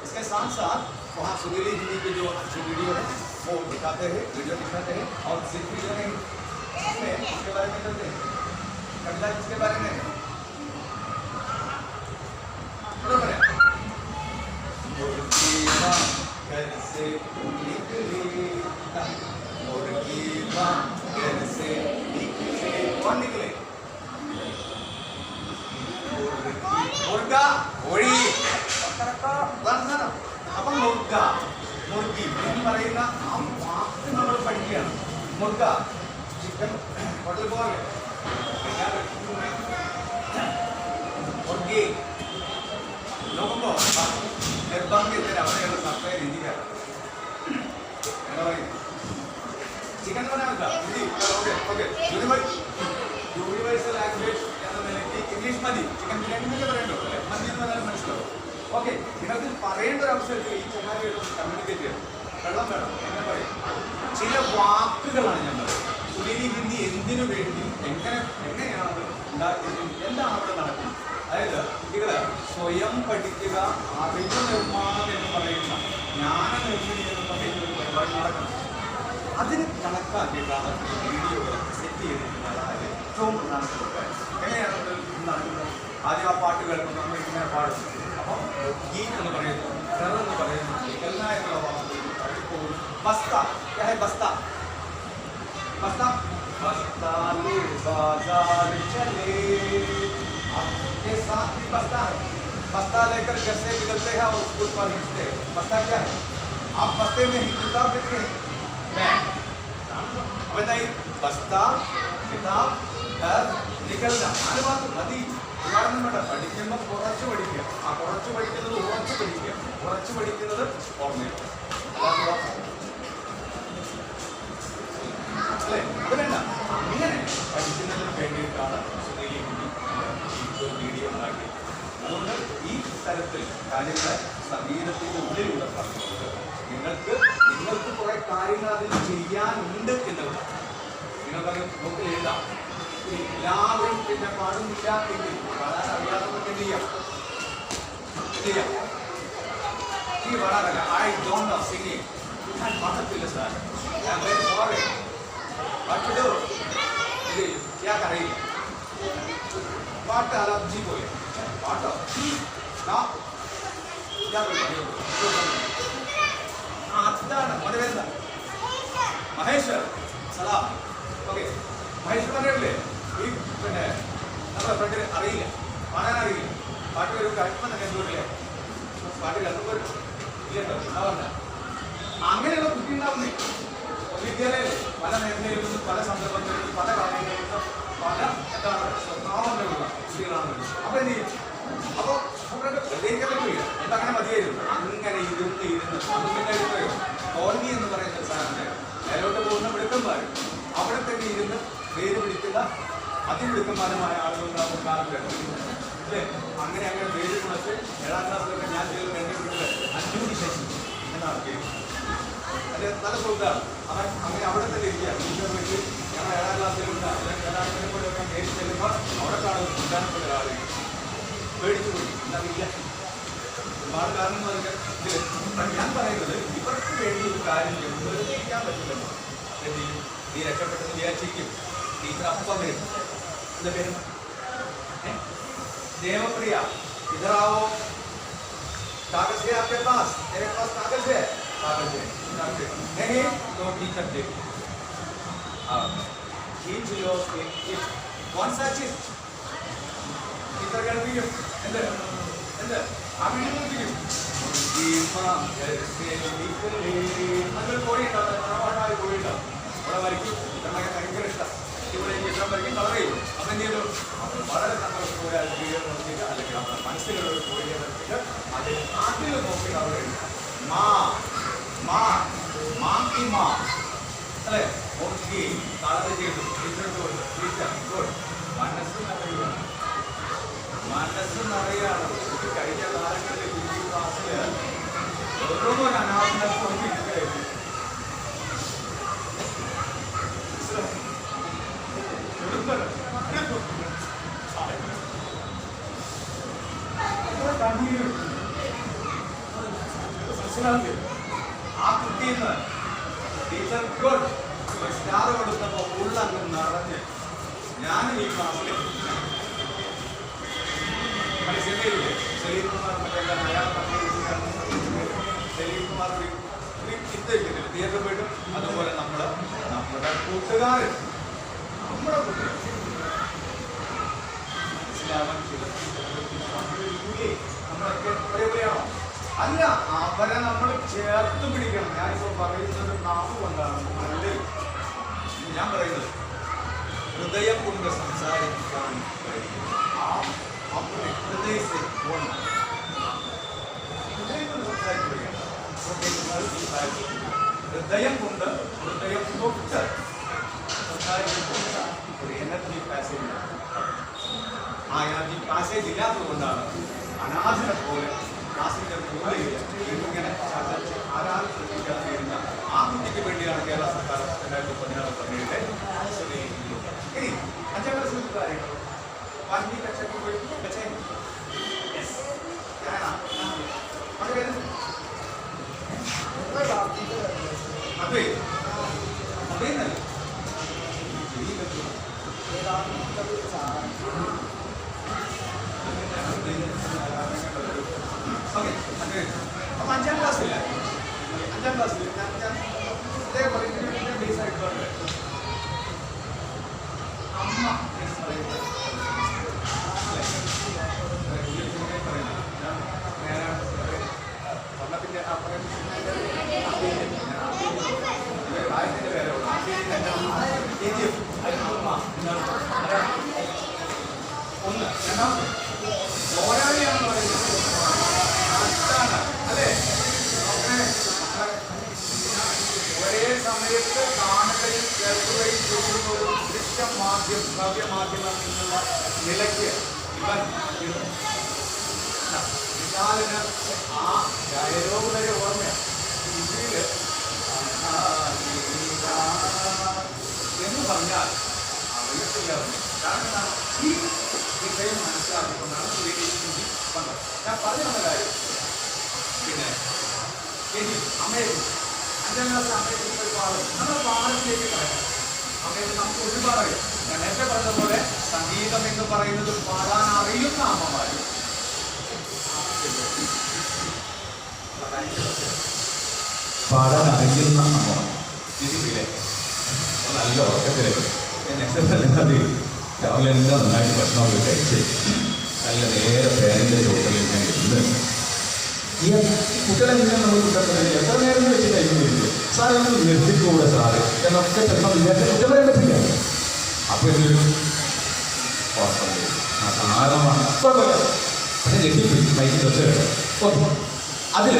इसके साथ साथ वहाँ सुरीली हिंदी के जो अच्छी वीडियो है वो दिखाते हैं, वीडियो दिखाते हैं और सिर्फ वीडियो नहीं इसमें इसके बारे में करते हैं। कविता किसके बारे में बरोबर है? कैसे निकली कैसे निकले कौन निकले? मुर्गा കോഴി അപ്പം മുർഗ മുർഗി എന്ന് പറയുന്ന ആ വാക്ക് നമ്മൾ പഠിക്കുകയാണ്. മുർഗ ചിക്കൻ ഹോട്ടലിൽ പോകാതെ മുർഗി നോക്കുമ്പോൾ നിർബന്ധിതത്തിന് അവിടെയുള്ള സപ്ലൈ രീതിയാണ് എന്താ പറയുക ചിക്കൻ എന്ന് പറഞ്ഞാൽ Hindi okay okay universal language എന്ന നിലയ്ക്ക് ഇംഗ്ലീഷ് മതി. ചിക്കൻ ബിരിയാണി എന്നൊക്കെ പറയണ്ടോ അല്ലെ? മതി എന്ന് പറഞ്ഞാൽ മനസ്സിലാവും. ഓക്കെ നിങ്ങൾക്ക് പറയേണ്ട ഒരു അവസരത്തിൽ ഈ ചങ്ങാതിയായിട്ട് കമ്മ്യൂണിക്കേറ്റ് ചെയ്യണം. വെള്ളം വേണം എങ്ങനെ പറയും? ചില വാക്കുകളാണ് ഞാൻ പറയുന്നത്. സുരീലി ഹിന്ദി എന്തിനു വേണ്ടി എങ്ങനെയാണ് അത് ഉണ്ടാക്കിയത്, എന്താണ് അവിടെ നടക്കുന്നത്? അതായത് കുട്ടികള് സ്വയം പഠിക്കുക, അറിവ് നിർമ്മാണം എന്ന് പറയുന്ന ജ്ഞാന നിർമ്മിതി എന്ന് പറയുന്ന ഒരു പരിപാടി നടക്കണം. അതിന് കണക്കാക്കിയിട്ടാണ് വീഡിയോകൾ സെറ്റ് ചെയ്തിരിക്കുന്നത്. അതായത് ഏറ്റവും പ്രധാനപ്പെട്ട എങ്ങനെയാണ് നടക്കുന്നത്? ആദ്യം ആ പാട്ട് കേൾക്കുമ്പോൾ നമ്മൾ ഇങ്ങനെ പാടും. അപ്പം ഗീ എന്ന് പറയുന്നു, ഘർ എന്ന് പറയുന്നു, എല്ലാ എന്നുള്ള വാക്കുകൾ ബസ്ത ബസ്ത बस्ता बस्ता ले बाजार चले आपके साथ भी बस्ता है. बस्ता लेकर घर से निकलते हैं और स्कूल पर हिंचते हैं. बस्ता क्या है? आप बस्ते में किताब देखते हैं. मैं बताइए बस्ता किताब घर निकलना अरे बात मതി. ഉദാഹരണം വേണ്ട. പഠിക്കുമ്പോൾ കുറച്ച് പഠിക്കുക. ആ കുറച്ച് പഠിക്കുന്നത് ഉറച്ച് പഠിക്കുക. ഉറച്ച് പഠിക്കുന്നത് ഓർമ്മയാണ്. അല്ലേ? അത് വേണ്ട. ഇങ്ങനെ പഠിക്കുന്നതിന് വേണ്ടിയിട്ടാണ് വീഡിയോ ഉണ്ടാക്കി. അതുകൊണ്ട് ഈ തരത്തിൽ കാര്യങ്ങളെ സംഗീതത്തിൻ്റെ ഉള്ളിലൂടെ പറഞ്ഞുകൊണ്ട് നിങ്ങൾക്ക് കുറെ കാര്യങ്ങൾ അതിൽ ചെയ്യാനുണ്ട് എന്നുള്ളത് നിങ്ങൾക്കത് നോക്കിൽ എഴുതാം. എല്ലാവരും പിന്നെ പാടുന്നില്ല എങ്കിൽ പാടാൻ അറിയാത്തവർക്ക് എന്ത് ചെയ്യാം? ഈ പാടാനല്ല. I don't know singing. ഞാൻ പാടത്തില്ല സാർ. ഞാൻ വെരി സോറി. പാട്ടിടോ ഇത് അറിയില്ല. പാട്ട് അലർജി പോയി പാട്ടോ അതാണ് മധുവേന്ദ മഹേശ്വർ സലാം. ഓക്കെ മഹേശ്വർ അറിയില്ലേ? ഈ പിന്നെ നമ്മുടെ ഫ്രണ്ടിന് അറിയില്ല, പാടാൻ അറിയില്ല. പാട്ട് ഒരു കഴിപ്പം തന്നെ എന്തുകൊണ്ടില്ലേ? പാട്ട് കേൾക്കുമ്പോൾ ഇല്ലല്ലോ എന്താ പറഞ്ഞ അങ്ങനെയുള്ള കുട്ടി ഉണ്ടാവുന്നേ. വിദ്യാലയത്തിൽ പല മേഖലയിൽ നിന്നും പല സന്ദർഭങ്ങളിൽ പല കാര്യങ്ങളിൽ നിന്നും പല എന്താണ് സ്വഭാവങ്ങളുള്ള കുട്ടികളാണ്. അപ്പൊ എന്ത് ചെയ്യും? അപ്പോൾ പ്രതികരിക്കാൻ പറ്റില്ല. അതങ്ങനെ മതിയായിരുന്നു. അങ്ങനെ ഇരുന്ന് അതൊക്കെ തോൽവി എന്ന് പറയുന്ന സാധനത്തെ മേലോട്ട് പോകുന്ന മിടുക്കന്മാർ അവിടെ തന്നെ ഇരുന്ന് പേര് പിടിക്കുന്ന അതിമിടുക്കന്മാരുമായ ആളുകളുണ്ടാകുന്ന കാലത്ത് അല്ലേ? അങ്ങനെ പേര് കുറിച്ച് 7ാം ക്ലാസ്സിലൊക്കെ ഞാൻ ചെയ്ത് എന്നെ വിളിച്ചത് അഞ്ചൂടി ശശി എന്നാണ് പേര്. അത് നല്ല സുഹൃത്താണ്. അവൻ അങ്ങനെ അവിടെ തന്നെ ഇരിക്കുക. ടീച്ചർ വെച്ച് ഞങ്ങൾ 7ാം ക്ലാസ്സിലുണ്ട് എല്ലാത്തിനെ കൂടെയൊക്കെ പേര് ചെല്ലുമ്പോൾ അവിടെ കാണുന്ന പ്രധാനപ്പെട്ട ഒരാൾ പേടിച്ചു പോയി. എന്താ ഒരുപാട് കാരണം ഞാൻ പറയുന്നത് ഇവർക്ക് വേണ്ടി ഒരു കാര്യം വെറുതെ ഇരിക്കാൻ പറ്റില്ലല്ലോ. എന്ത് ചെയ്യും? നീ രക്ഷപ്പെട്ടെന്ന് വിചാരിച്ചിരിക്കും. ടീച്ചർ അപ്പം വരും. എന്താ പേര്? देवप्रिया इधर आओ. कागज है आपके पास? तेरे पास कागज है? कागज है. नहीं तो टीचर देखो. खींच लो. कौन सा चीज? टीचर कर दी अंदर अंदर आप वीडियो वीडियो दीपा कैसे निकले अंदर कोई था ना कोई था बड़ा वाली നമുക്ക് ഭയങ്കര ഇഷ്ടം. ഇവിടെ ഇഷ്ടം വരയ്ക്കും കളർ ചെയ്യും. അപ്പം എന്ത് ചെയ്തു? വളരെ നമ്മൾ വീഡിയോ നോക്കിയിട്ട് അല്ലെങ്കിൽ നമ്മുടെ മനസ്സിലുള്ള ഒരു വീഡിയോ നോക്കിയിട്ട് അതിൽ നാട്ടിൽ നോക്കി കളർ ചെയ്യും. മാ മാ മാക്കി മാ അല്ലേ? നോക്കി കളർ ചെയ്തു. ടീച്ചർക്ക് കൊടുത്തു. Teacher good. മനസ്സിൽ മനസ്സ് നിറയാണ്. കഴിഞ്ഞ കാലങ്ങളിൽ ഹിന്ദി ക്ലാസ്സിൽ ഓരോ അനാഥനെ കൊണ്ടിരിക്കുകയായിരുന്നു. മനസ്സിലാക്കി ആ കുട്ടിന്ന് ടീച്ചർ ഗുഡ് സ്റ്റാർ കൊടുത്തപ്പോൾ ഉള്ളങ്ങ് നിറഞ്ഞ് ഞാനും ഈ ക്ലാസ്സിൽ സലീം കുമാർ മറ്റേ അയാൾ സലീം കുമാർ ഇത്തില്ല തിയേറ്ററിൽ പോയിട്ടും അതുപോലെ നമ്മുടെ കൂട്ടുകാരൻ നമ്മുടെ കുട്ടികൾ മനസ്സിലാവാൻ നമ്മളൊക്കെ ഒരേപോലെയാണോ? അല്ല, അവരെ നമ്മൾ ചേർത്ത് പിടിക്കണം. ഞാനിപ്പോൾ പറയുന്നത് നാമം കൊണ്ടാണ്. ഞാൻ പറയുന്നത് ഹൃദയം കൊണ്ട് സംസാരിക്കാൻ ഹൃദയത്തെ ഹൃദയം കൊണ്ട് ഹൃദയം തൊട്ട് സംസാരിക്കുന്ന ഒരു എനർജി പാസേജ്. ആ എനർജി പാസേജ് ഇല്ലാത്തത് കൊണ്ടാണ് അനാഥനെ പോലെ ക്ലാസിന്റെ കൂടെ ഇങ്ങനെ ചതച്ച് ആരാധന ശ്രദ്ധിക്കാതെ വരുന്ന ആ കുട്ടിക്ക് വേണ്ടിയാണ് കേരള സർക്കാർ 2016-17 ഇനി 5ാം ക്ലാസ്സിൽ കാര്യങ്ങൾ വാങ്ങി കച്ചക്ക് പോയി അതെ അതേന്നല്ല ഓക്കെ. അപ്പം 5ാം ക്ലാസ്സില്ല 5ാം ക്ലാസ്സിൽ ഇതേപോലെ ബേസ് ആയിട്ടുള്ള അമ്മ എന്ന് പറയുന്നത് സ്വർണ്ണത്തിൻ്റെ പ്രായത്തിൻ്റെ പേരോ ഒന്ന്. രണ്ടാമത് പോരാളിയാണെന്ന് പറയുന്നത് അല്ലേ? ഒരേ സമയത്ത് കാണുകയും കേൾക്കുകയും ചെയ്യുന്ന ഒരു ദൃശ്യമാധ്യമം ശ്രവ്യമാധ്യമം എന്നുള്ള നിലയ്ക്ക് ഇവൻ വിശാലിന് ആ ഡയലോഗ് വരെ ഓർമ്മയാണ്. ഹിന്ദിയിൽ എന്ന് പറഞ്ഞാൽ അറിയത്തില്ല. കാരണം ഈ വിഷയം മനസ്സിലാക്കിക്കൊണ്ടാണ് ഹിന്ദി വന്നത്. ഞാൻ പറഞ്ഞു വന്ന കാര്യം പിന്നെ എനിക്ക് അമ്മയെ 5ാം ക്ലാസ് അമ്മയെ കുറിച്ച് ഒരു പാഠം നമ്മൾ പാഠത്തിലേക്ക് കളയാം. അമ്മയെ നമുക്ക് ഒരുപാട് അറിയാം. ഞാൻ നേരത്തെ പറഞ്ഞതുപോലെ സംഗീതം എന്ന് പറയുന്നത് പാടാൻ അറിയുന്ന അമ്മമാര് പാടാൻ അറിയുന്ന അമ്മ ഇതിലെ നല്ല ഉറക്കത്തിലേക്ക് എന്നെ രാവിലെ എന്താ നന്നായിട്ട് ഭക്ഷണമൊക്കെ കഴിച്ച് നല്ല നേരെ പേരൻ്റെ ചോട്ടലിൽ ഞാൻ ഇരുന്ന് ഈ കുട്ടികളെ നിങ്ങൾ നമ്മൾ കുട്ടപ്പെടുന്നത് എത്ര നേരം വെച്ച് കഴിക്കുന്നില്ല സാർ ഒന്ന് നിർത്തിക്കൂടെ സാറ് എന്നൊക്കെ ചിലപ്പോൾ വിചാരിച്ച കുട്ടികളെ പറ്റില്ല. അപ്പോൾ ഇതൊരു സാധനമാണ് പക്ഷെ ഞെട്ടിപ്പോയി മൈക്ക് വെച്ച് അതിൽ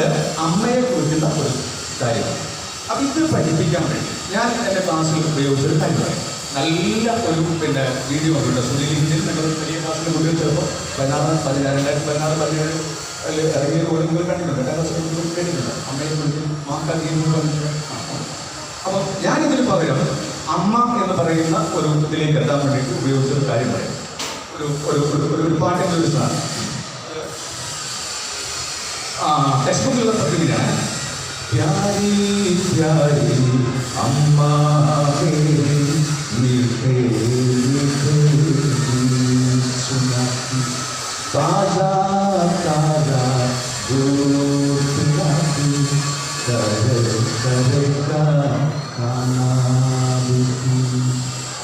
അമ്മയെ കുറിച്ചുള്ള ഒരു കാര്യമാണ്. അപ്പം ഇത് പഠിപ്പിക്കാൻ വേണ്ടി ഞാൻ എൻ്റെ ക്ലാസ്സിൽ ഉപയോഗിച്ചൊരു കാര്യമാണ്. നല്ല ഒരു പിന്നെ വീഡിയോ ഉണ്ട് സുനിലിൻ്റെ നിങ്ങൾ വലിയ ക്ലാസ്സിൽ കുട്ടികൾ ചിലപ്പോൾ 2016-17 ഇറങ്ങിയത് പോലും നിങ്ങൾ കണ്ടിട്ടുണ്ട്. കേട്ടിട്ടുണ്ട് അമ്മയെ കുറിച്ച് മാക്കാക്കിയെന്ന് പറഞ്ഞിട്ട്. അപ്പം ഞാനിതിന് പകരം അമ്മ എന്ന് പറയുന്ന ഒരു ഇതിലേക്ക് എത്താൻ വേണ്ടിയിട്ട് ഉപയോഗിച്ചൊരു കാര്യം പറയാം. ഒരു പാട്ടിൻ്റെ ഒരു സാധനം ടെക്സ്റ്റ് ബുക്കിലുള്ള പദ്ധതിയാണ്. പ്യാരി പ്യാരി അമ്മ ताजा ताजा दूध कर का खाना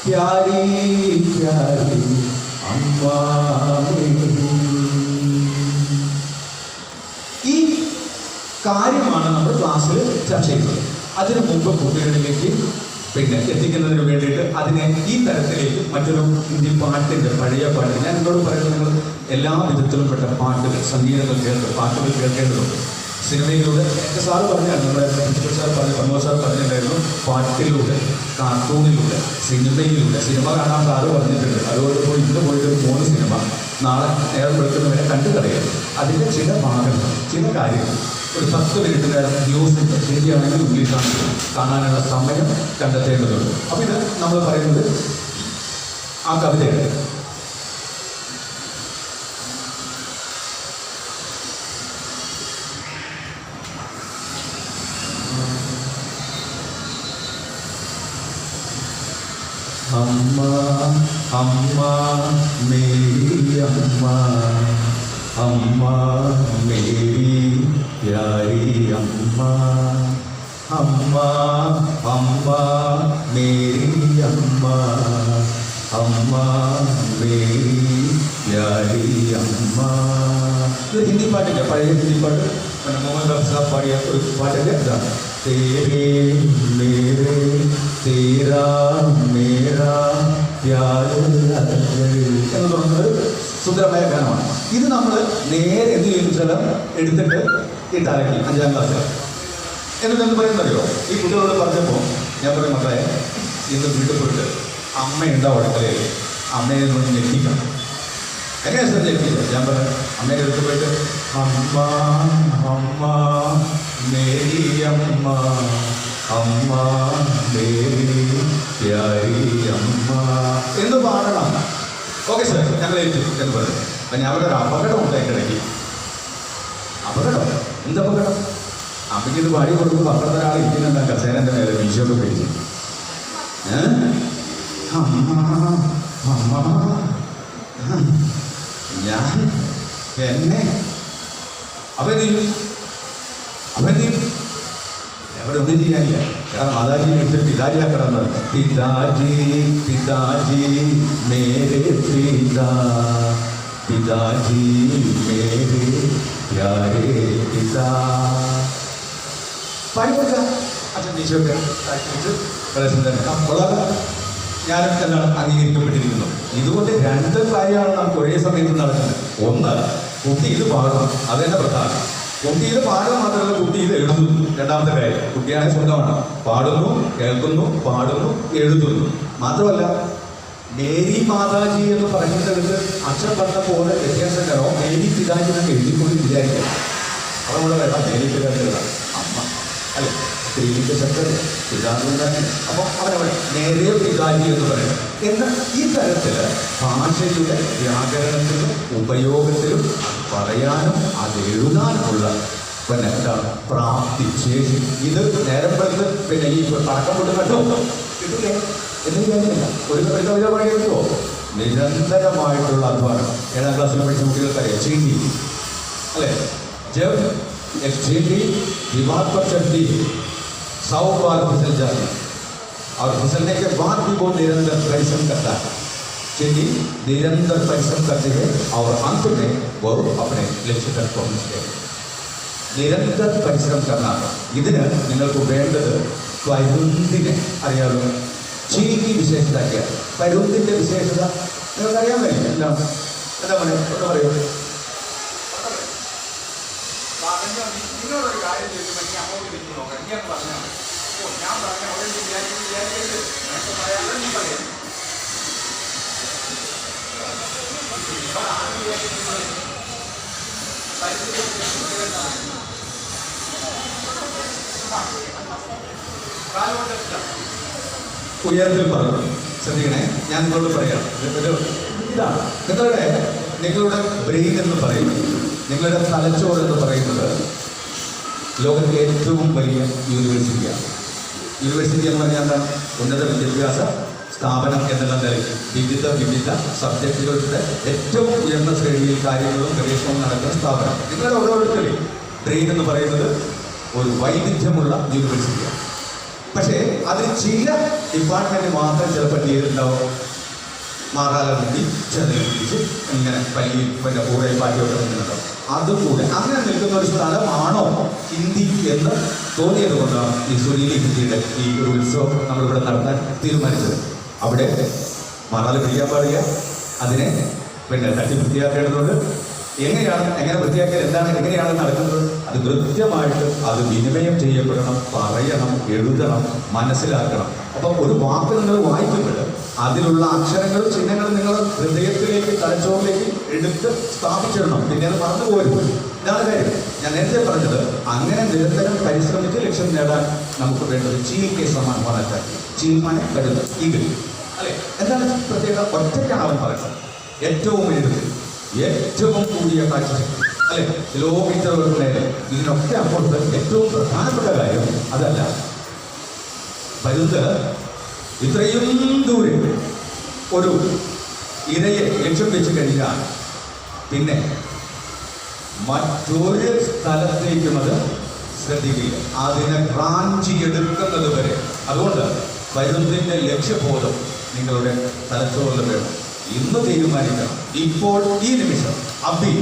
प्यारी प्यारी अम्मा ഈ കാര്യമാണ് നമ്മൾ ക്ലാസ്സിൽ ചർച്ച ചെയ്യുന്നത്. അതിനു മുമ്പ് കുട്ടികളിലേക്ക് പിന്നെ എത്തിക്കുന്നതിന് വേണ്ടിയിട്ട് അതിനെ ഈ തരത്തിലേക്ക് മറ്റൊരു ഹിന്ദി പാട്ടിൻ്റെ പഴയ പാട്ട് ഞാൻ എന്നോട് പറയുന്നത് നിങ്ങൾ എല്ലാ വിധത്തിലും പെട്ട പാട്ടുകൾ സംഗീതങ്ങൾ പാട്ടുകൾ കേൾക്കേണ്ടതുണ്ട്. സിനിമയിലൂടെ എൻ്റെ സാറ് പറഞ്ഞാൽ നമ്മുടെ പ്രിൻസിപ്പൽ സാർ പറഞ്ഞു പ്രമോദ് സാർ പറഞ്ഞിട്ടുണ്ടായിരുന്നു പാട്ടിലൂടെ കാർട്ടൂണിലൂടെ സിനിമയിലൂടെ സിനിമ കാണാൻ സാറ് പറഞ്ഞിട്ടുണ്ട്. അതുകൊണ്ട് ഇപ്പോൾ ഇന്ന് പോയിട്ട് 3 സിനിമ നാളെ നേരം വെളുക്കുന്നവരെ കണ്ടു കളയരുത്. അതിൻ്റെ ചില ഭാഗങ്ങൾ, ചില കാര്യങ്ങൾ ഒരു 10 മിനിറ്റ് നേരം ന്യൂസിൻ്റെ ശരിയാണെങ്കിൽ ഇംഗ്ലീഷാണെങ്കിൽ കാണാനുള്ള സമയം കണ്ടെത്തേണ്ടതുണ്ട്. അപ്പോൾ ഇത് നമ്മൾ പറയുന്നത് ആ കവിതയുടെ അമ്മ അമ്മ മേരി അമ്മ അമ്മ മേരി പ്യാരി അമ്മ അമ്മ അമ്മ മേരി അമ്മ അമ്മ മേരി പ്യാരി അമ്മ. ഇത് ഹിന്ദി പാട്ടില്ല, പഴയ ഹിന്ദി പാട്ട് മുഹമ്മദ് അഫ്സാബ് പാടിയ ഒരു പാട്ടിൻ്റെ ഇതാണ്. തേരേ മേരേ തേരാ മേരാ പ്യാര് എന്ന് പറയുന്നത് സുന്ദരമായ ഗാനമാണ്. ഇത് നമ്മൾ നേരെ എന്ത് ചെയ്യുന്ന വെച്ചാൽ എടുത്തിട്ട് ഈ തലക്കി 5ാം ക്ലാസ്സിൽ എന്നിട്ട് എന്ത് പറയുന്നറിയോ? ഈ കുട്ടികളോട് പറഞ്ഞപ്പോൾ ഞാൻ പറയും, മക്കളെ ഇന്ന് വീട്ടിൽ പോയിട്ട് അമ്മയുണ്ടാവും അടുക്കളയിൽ, അമ്മയെ കൊണ്ട് ഞെട്ടിക്കണം. എങ്ങനെയാണ് സാർ ഞെട്ടില്ല? ഞാൻ പറയാം, അമ്മയുടെ അടുത്ത് പോയിട്ട് അമ്മ അമ്മ മേരി അമ്മ അമ്മ മേരി പ്യാരി അമ്മ എന്ന് പാടണം. ഓക്കെ സാർ, ഞങ്ങൾ ഏറ്റു എന്ന് പറഞ്ഞു. അപ്പം ഞാൻ അവിടെ ഒരു അപകടമുണ്ട് എൻ്റെ ഇടയ്ക്ക്. അപകടം? എന്ത് അപകടം? അമ്മയ്ക്ക് ഇത് പാടി കൊടുക്കുമ്പോൾ അപ്പുറത്തെ ഒരാൾ ഇരിക്കുന്നുണ്ട് കസേരൻ്റെ മേലെ വീശൊക്കെ പിടിച്ചു. അമ്മ അമ്മ ഞാൻ എന്നെ അവൻ അവിടെ ഒന്നും ചെയ്യാനില്ല. കാരണം മാതാജിനെ എടുത്ത് പിതാജിയാ കിടന്നത്. പിതാജി പിതാജി മേരെ പിതാ പിതാജി മേരെ പ്യാരെ പിതാ പാടി കൊടുക്കുക. അച്ഛൻ ടീച്ചറൊക്കെ വളരെ ഞാനും എന്താണ് അംഗീകരിക്കപ്പെട്ടിരിക്കുന്നു. ഇതുകൊണ്ട് 2 കാര്യമാണ് നമുക്ക് ഒരേ സമയത്ത് നടക്കുന്നത്. ഒന്ന്, കുട്ടി ഇത് പാടും, അത് തന്നെ പ്രധാനം. കുട്ടി ഇത് പാടുക മാത്രമല്ല, കുട്ടി ഇത് എഴുതുന്നു. 2ാമത്തെ കാര്യം, കുട്ടിയാണെങ്കിൽ സ്വന്തമാണ്, പാടുന്നു, കേൾക്കുന്നു, പാടുന്നു, എഴുതുന്നു. മാത്രമല്ല മേരി മാതാജി എന്ന് പറയുന്നത് അച്ഛൻ പറഞ്ഞ പോലെ വ്യത്യാസം തരോ മേരി പിതാജി എന്നൊക്കെ എഴുതിക്കൊണ്ട് വിചാരിക്കാം. അപ്പോൾ നമ്മൾ വേണം മേരി പിതാജി അമ്മ അല്ലെ, സ്ത്രീലിംഗ ശബ്ദം പിതാവിനെ. അപ്പോൾ അവരവിടെ നേരെ പിതാജി എന്ന് പറയുന്നത്. എന്നാൽ ഈ തരത്തിൽ ഭാഷയുടെ വ്യാകരണത്തിലും ഉപയോഗത്തിലും പറയാനും അത് എഴുതാനുമുള്ള പിന്നെ എന്താണ് പ്രാപ്തി, ശേഷി. ഇത് നേരം പെടുത്ത് പിന്നെ ഈ പടക്കം കൊണ്ട് കണ്ടോ കിട്ടില്ലേ എന്ന് വിചാരിച്ചില്ല. ഒരു കവിത പാടി കിട്ടുമോ? നിരന്തരമായിട്ടുള്ള അധ്വാനം. 7ാം ക്ലാസ്സിൽ പഠിച്ച കുട്ടികൾക്കറിയാം ചീണ്ടി അല്ലേ? जब एक चींटी दीवार पर चढ़ती 100 बार फिसल जाती और फिसलने के बाद भी वो निरंतर परिश्रम करता है. चींटी निरंतर परिश्रम करती है और अंत में वो अपने लक्ष्य तक पहुँचते हैं. निरंतर परिश्रम करना. ഇതിന് നിങ്ങൾക്ക് വേണ്ടത് പരുന്തിനെ അറിയാമോ? ചീനിക്ക് വിശേഷത ഒക്കെയാണ്. പരുന്തിൻ്റെ വിശേഷത നിങ്ങൾക്കറിയാൻ കഴിയും. എല്ലാം എന്താ പറയുക പറയൂ. നിങ്ങളൊരു കാര്യം ചോദിക്കുമ്പോൾ എനിക്ക് അങ്ങോട്ട് തിരിഞ്ഞു നോക്കാം. നീ എന്ന് പറഞ്ഞാൽ ഞാൻ പറഞ്ഞ അവിടെ വിചാരിക്കരുത്. എനിക്ക് പറയാതെ നീ പറയാം. ഉയരത്തിൽ പറഞ്ഞു. ശ്രദ്ധിക്കണേ, ഞാൻ നിങ്ങളോട് പറയാം. ഇതാണ് നിങ്ങളുടെ ബ്രെയിൻ എന്ന് പറയുന്നത്, നിങ്ങളുടെ തലച്ചോറ് എന്ന് പറയുന്നത് ലോകത്തിലെ ഏറ്റവും വലിയ യൂണിവേഴ്സിറ്റിയാണ്. യൂണിവേഴ്സിറ്റി എന്ന് പറഞ്ഞാൽ എന്താണ്? ഉന്നത വിദ്യാഭ്യാസ സ്ഥാപനം എന്നുള്ള നിലയ്ക്ക് വിവിധ സബ്ജക്റ്റുകളുടെ ഏറ്റവും ഉയർന്ന ശ്രേണിയിൽ കാര്യങ്ങളും ഗവേഷണവും നടക്കുന്ന സ്ഥാപനം. നിങ്ങളുടെ ഓരോരുത്തരെയും ബ്രെയിൻ എന്ന് പറയുന്നത് ഒരു വൈവിധ്യമുള്ള യൂണിവേഴ്സിറ്റിയാണ്. പക്ഷേ അതിന് ചില ഡിപ്പാർട്ട്മെൻറ്റ് മാത്രം ചിലപ്പോൾ ചെയ്തിട്ടുണ്ടാവും. മാറാല മുണ്ടി ചെന്നൈ പിടിച്ച് ഇങ്ങനെ പല്ലി പിന്നെ കൂടെ പാറ്റിയോട്ട് നിൽക്കുന്നുണ്ടാവും. അതുകൂടെ അങ്ങനെ നിൽക്കുന്ന ഒരു സ്ഥലമാണോ ഹിന്ദി എന്ന് തോന്നിയത് കൊണ്ടാണ് ഈ സുനീലി ഹിന്ദിയുടെ ഈ ഒരു ഉത്സവം നമ്മളിവിടെ നടത്താൻ തീരുമാനിച്ചത്. അവിടെ മാറാല പിടിക്കാൻ പാടില്ല, അതിനെ പിന്നെ തട്ടി വൃത്തിയാക്കേണ്ടതുണ്ട്. എങ്ങനെ വൃത്തിയാക്കിയാൽ എന്താണ്, എങ്ങനെയാണ് നടക്കുന്നത്, അത് കൃത്യമായിട്ട് അത് വിനിമയം ചെയ്യപ്പെടണം, പറയണം, എഴുതണം, മനസ്സിലാക്കണം. അപ്പം ഒരു വാക്ക് നിങ്ങൾ വായിക്കുമ്പോൾ അതിലുള്ള അക്ഷരങ്ങളും ചിഹ്നങ്ങളും നിങ്ങൾ ഹൃദയത്തിലേക്ക് തലച്ചോറിലേക്ക് എടുത്ത് സ്ഥാപിച്ചിടണം. പിന്നെ അത് മറന്നു പോരുത്. ഇതാണ് കാര്യം. ഞാൻ നേരത്തെ പറഞ്ഞത്, അങ്ങനെ നിരന്തരം പരിശ്രമിച്ച് ലക്ഷ്യം നേടാൻ നമുക്ക് വേണ്ടത് ചീൽ കെ സമാൻ പോകാൻ ചീൽമാനെ കരുത് ഈഗിൾ അല്ലെ. എന്താണ് പ്രത്യേകത? ഒറ്റയ്ക്കാണ് അവൻ പറയുന്നത്. ഏറ്റവും എഴുതി ഏറ്റവും കൂടിയ കാഴ്ചശക്തി അല്ലെ, കിലോമീറ്ററുകൾക്ക് നേരെ. ഇതിനൊക്കെ അപ്പുറത്ത് ഏറ്റവും പ്രധാനപ്പെട്ട കാര്യം അതല്ല, പരുന്ത് ഇത്രയും ദൂരെ ഒരു ഇരയെ ലക്ഷ്യം വെച്ച് കഴിഞ്ഞാൽ പിന്നെ മറ്റൊരു സ്ഥലത്തേക്കും അത് ശ്രദ്ധിക്കില്ല, അതിനെ റാഞ്ചിയെടുക്കുന്നത് വരെ. അതുകൊണ്ട് പരുന്തിൻ്റെ ലക്ഷ്യബോധം നിങ്ങളുടെ തലച്ചോറിൽ വേണം. ഇന്ന് തീരുമാനിക്കണം, ഇപ്പോൾ ഈ നിമിഷം അഭി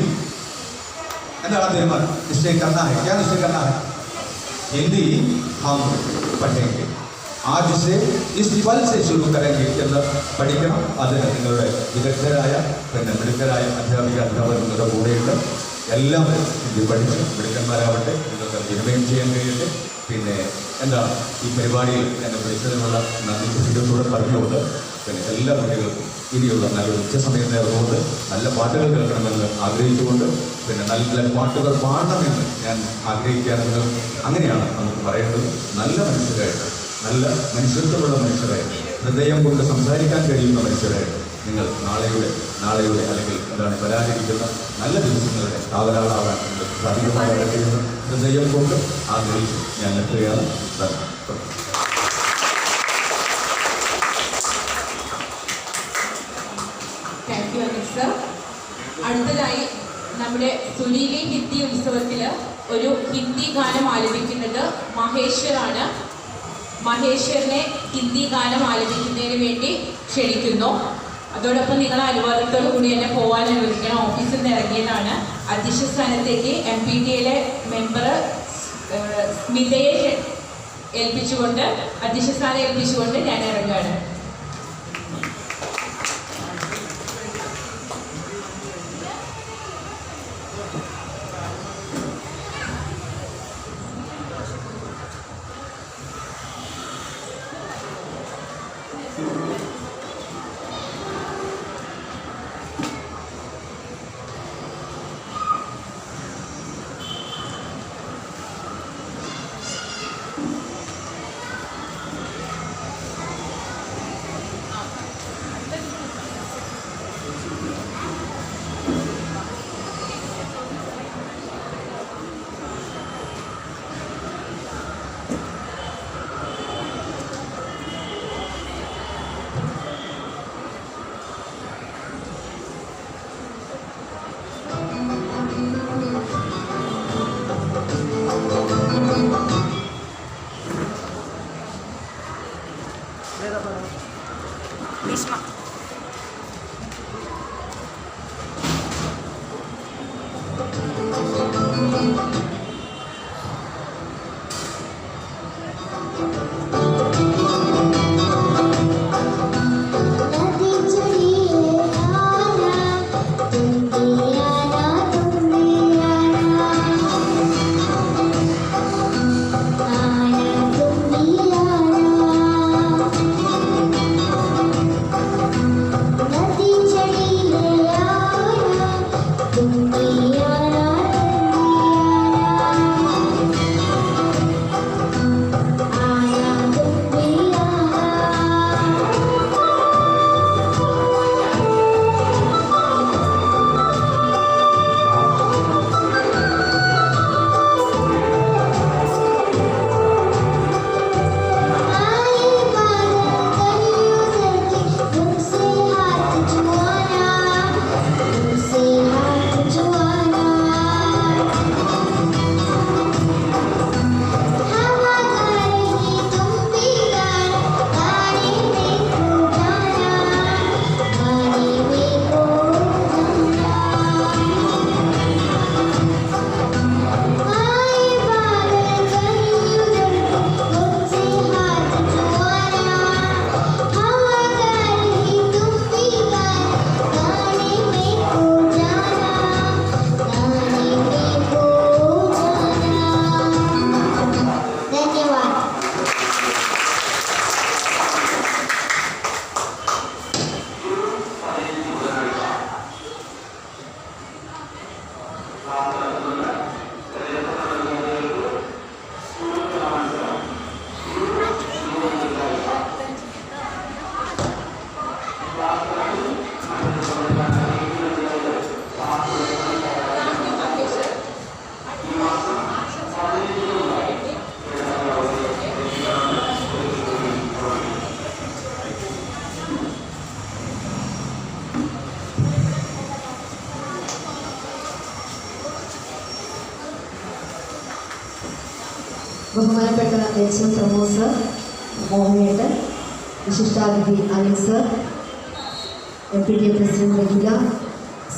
എന്താണ് തീരുമാനം? നിശ്ചയ करना है, क्या निश्चय करना है? हिंदी हम पढ़ेंगे, आज से इस पल से शुरू करेंगे എന്ന് പഠിക്കണം. അതിന് നിങ്ങളുടെ വിദഗ്ധരായ പിന്നെ മിടുക്കരായ അധ്യാപകരുടെ കൂടെയുണ്ട്. എല്ലാവരും ഇത് പഠിച്ച് മിടുക്കന്മാരാവട്ടെ, നിങ്ങൾക്ക് വിനിമയം ചെയ്യാൻ കഴിയട്ടെ. പിന്നെ എന്താണ് ഈ പരിപാടിയിൽ എന്നെ വിളിച്ചതിനുള്ള നന്ദി കൃത്യത്തോടെ പറഞ്ഞുകൊണ്ട് പിന്നെ എല്ലാ കുട്ടികൾക്കും ഇനിയുള്ള നല്ലൊരു ഉച്ചസമയം നേർന്നുകൊണ്ട് നല്ല പാട്ടുകൾ കേൾക്കണമെന്ന് ആഗ്രഹിച്ചുകൊണ്ട് പിന്നെ നല്ല പാട്ടുകൾ പാടണമെന്ന് ഞാൻ ആഗ്രഹിക്കാറുണ്ട്. അങ്ങനെയാണ് നമുക്ക് പറയേണ്ടത്. നല്ല മനുഷ്യരായിട്ട്, നല്ല മനുഷ്യത്വമുള്ള മനുഷ്യരായിട്ട്, ഹൃദയം കൊണ്ട് സംസാരിക്കാൻ കഴിയുന്ന മനുഷ്യരായിട്ട് നിങ്ങൾ നാളെയുടെ അല്ലെങ്കിൽ എന്താണ് വരാനിരിക്കുന്ന നല്ല ദിവസങ്ങളുടെ കാവലാളാവാൻ സാധിക്കുമാറാകട്ടെ എന്ന് ഹൃദയം കൊണ്ട് ആഗ്രഹിച്ചു ഞാൻ നിർത്തുകയാണ്. Thank you Anil sir. അടുത്തതായി നമ്മുടെ സുലീലി ഹിന്ദി ഉത്സവത്തിൽ ഒരു ഹിന്ദി ഗാനം ആലപിക്കുന്നത് മഹേശ്വറാണ്. മഹേശ്വറിനെ ഹിന്ദി ഗാനം ആലപിക്കുന്നതിന് വേണ്ടി ക്ഷണിക്കുന്നു. അതോടൊപ്പം നിങ്ങൾ അനുവാദത്തോടു കൂടി തന്നെ പോകാൻ അനുവദിക്കണം. ഓഫീസിൽ നിന്ന് ഇറങ്ങിയതാണ്. അധ്യക്ഷ സ്ഥാനത്തേക്ക് MPTAയിലെ മെമ്പർ സ്മിതയെ ഏൽപ്പിച്ചുകൊണ്ട് അധ്യക്ഷ സ്ഥാനം ഏൽപ്പിച്ചുകൊണ്ട് ഞാൻ ഇറങ്ങുകയാണ്. Bisma. Juana ബഹുമാനപ്പെട്ട എച്ച്.എം. പ്രമോദ് മോഹനേട്ടൻ, വിശിഷ്ടാതിഥി Anil sir, MPTA president Rahila,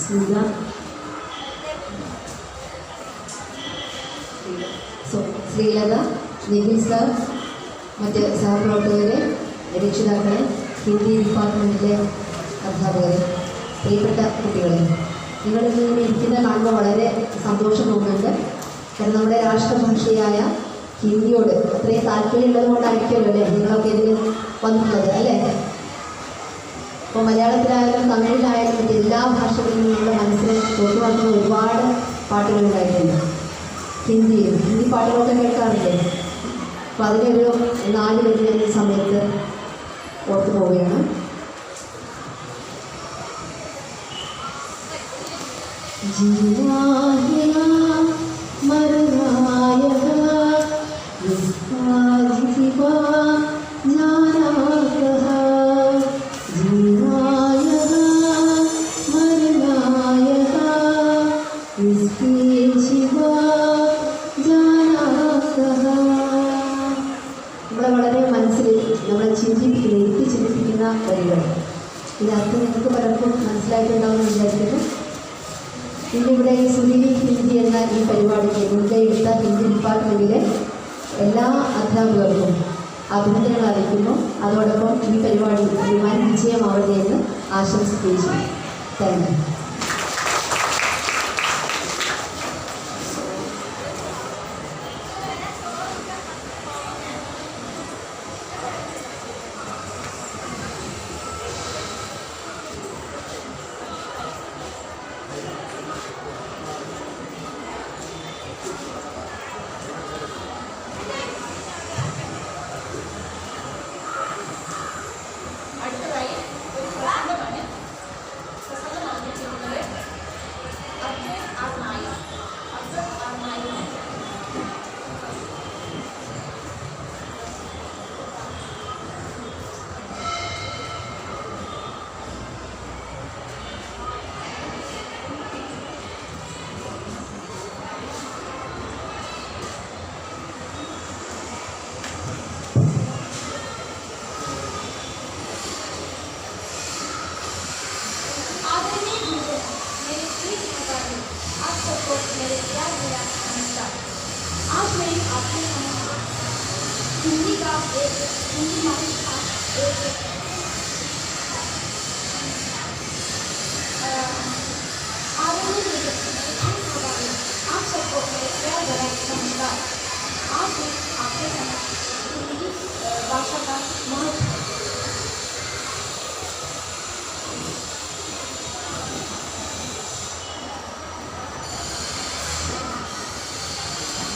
Smitha, Sreelatha, Nikhil sir, മറ്റ് സഹപ്രവർത്തകരെ, രക്ഷിതാക്കളെ, ഹിന്ദി ഡിപ്പാർട്ട്മെൻറ്റിലെ അധ്യാപകരെ, പ്രിയപ്പെട്ട കുട്ടികളെ, നിങ്ങളിങ്ങനെ ഇരിക്കുന്ന കാണുമ്പോൾ വളരെ സന്തോഷം തോന്നുന്നുണ്ട്. കാരണം നമ്മുടെ രാഷ്ട്രഭാഷയായ ഹിന്ദിയോട് അത്രയും താല്പര്യമുള്ളത് കൊണ്ടായിരിക്കുമല്ലോ അല്ലേ നിങ്ങളൊക്കെ ഇതിൽ വന്നിട്ടുള്ളത് അല്ലേ? അപ്പോൾ മലയാളത്തിലായാലും തമിഴിലായാലും മറ്റ് എല്ലാ ഭാഷകളിലും നമ്മുടെ മനസ്സിൽ തൊട്ടു വളർത്തുന്ന ഒരുപാട് പാട്ടുകളുണ്ടായിട്ടുണ്ട്. ഹിന്ദി പാട്ടുകളൊക്കെ കേൾക്കാറില്ലേ? അപ്പോൾ അതിലൊരു 4 വരി വരുന്ന സമയത്ത് ഓർത്തു പോവുകയാണ്. ജീവാഹിയാ മരനായക വിസ്താജിവാ ജ്ഞാനാകഹ ജീവായക മരനായക വിസ്തേജിവാ ജ്ഞാനാകഹ. നമ്മളെ വളരെ മനസ്സിൽ നമ്മളെ ചിന്തിപ്പിക്കുന്ന ഇരുത്തി ചിന്തിപ്പിക്കുന്ന വരികൾ. ഇതിനർത്ഥം നിങ്ങൾക്ക് പലർക്കും മനസ്സിലായിട്ടുണ്ടാവുമെന്ന് വിചാരിക്കുന്നു. ഇന്നിവിടെ സുനിലി ഹിന്ദി എന്ന ഈ പരിപാടിക്ക് മുൻകൈയെടുത്ത ഹിന്ദി ഡിപ്പാർട്ട്മെൻറ്റിലെ എല്ലാ അധ്യാപകർക്കും അഭിനന്ദനങ്ങൾ അറിയിക്കുന്നു. അതോടൊപ്പം ഈ പരിപാടി വൻ വിജയമാവട്ടെ എന്ന് ആശംസിക്കുകയും ചെയ്യും. Thank you. അടുത്തതായി ഒരു പ്രസംഗമാണ്. പ്രസംഗം നടത്തിയിട്ടുള്ളത് അബ്ദുൽ അർമായി. आदरणीय गुरुजन, मेरे प्रिय सहपाठी, आप सबको मेरे प्यार भरा नमस्कार। आज मैं आपके सामने हिंदी का हिंदी माध्यम का आदरणीय गुरुजन, मेरे प्रिय सहपाठी, आप सबको मेरे प्यार भरा नमस्कार। आज मैं आपके सामने हिंदी भाषा का महत्व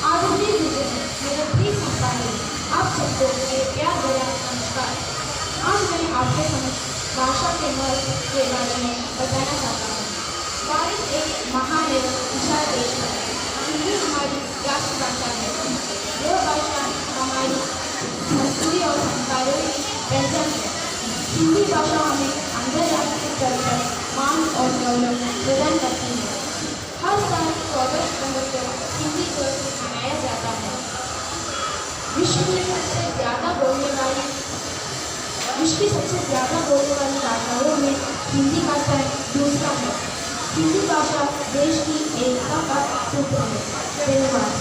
आदरणीय गुरुजन, मेरे प्रिय सहपाठी, आप सबको मेरे प्यार भरा नमस्कार। आज मैं आपके समक्ष भाषा के महत्व के बारे में बताना चाहता हूँ। भारत एक महान एवं विशाल देश है। हिंदी हमारी राष्ट्रभाषा है। यह भाषा हमारी संस्कृति और संस्कारों की पहचान है। हिंदी भाषा हमें अंतर्राष्ट्रीय स्तर पर मान और गौरव प्रदान करती है। हर साल 14 सितंबर को हिंदी दिवस मनाया जाता है। विश्व की सबसे ज्यादा बोलने वाली भाषाओं में हिंदी भाषा दूसरा है। हिंदी भाषा देश की एकता का सूत्र है। धन्यवाद।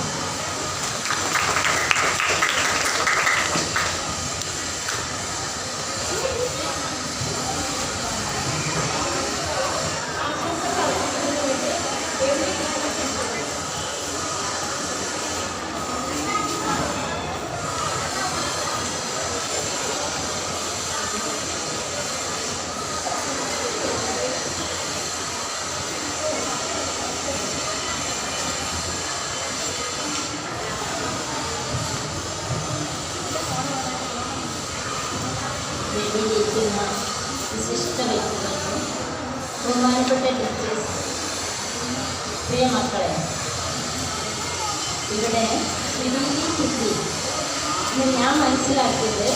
ചെയ്യുന്ന വിശിഷ്ട വ്യക്തികൾക്കും ബഹുമാനപ്പെട്ട ടീച്ചേഴ്സ്, പ്രിയ മക്കളെ, ഇവിടെ ശ്രീമതി ഹിന്ദി എന്ന് ഞാൻ മനസ്സിലാക്കിയത്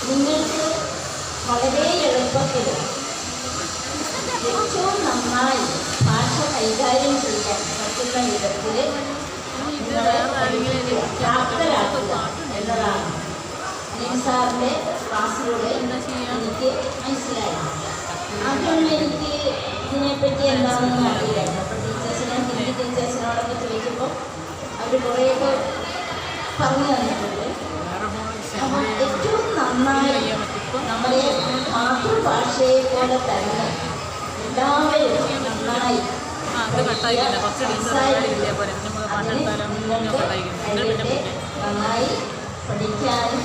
നിങ്ങൾക്ക് വളരെ എളുപ്പത്തിൽ ഏറ്റവും നന്നായി ഭാഷ കൈകാര്യം ചെയ്യാൻ പറ്റുന്ന വിധത്തിൽ നിങ്ങളെ പ്രാപ്തരാക്കുക എന്നതാണ് അനിൽ സാറിൻ്റെ ക്ലാസ്സിലൂടെ എനിക്ക് മനസ്സിലായി. ആദ്യമൊന്നും എനിക്ക് ഇതിനെപ്പറ്റി എന്താണെന്ന് അറിയില്ലായിരുന്നു. അപ്പോൾ ടീച്ചേഴ്സിനെ, ഹിന്ദി ടീച്ചേഴ്സിനോടൊക്കെ ചോദിക്കുമ്പോൾ അവർ കുറേയൊക്കെ പറഞ്ഞു തന്നിട്ടുണ്ട്. അപ്പോൾ ഏറ്റവും നന്നായി നമ്മുടെ മാതൃഭാഷയെ പോലെ തന്നെ എല്ലാവരും നന്നായി നന്നായി പഠിക്കാനും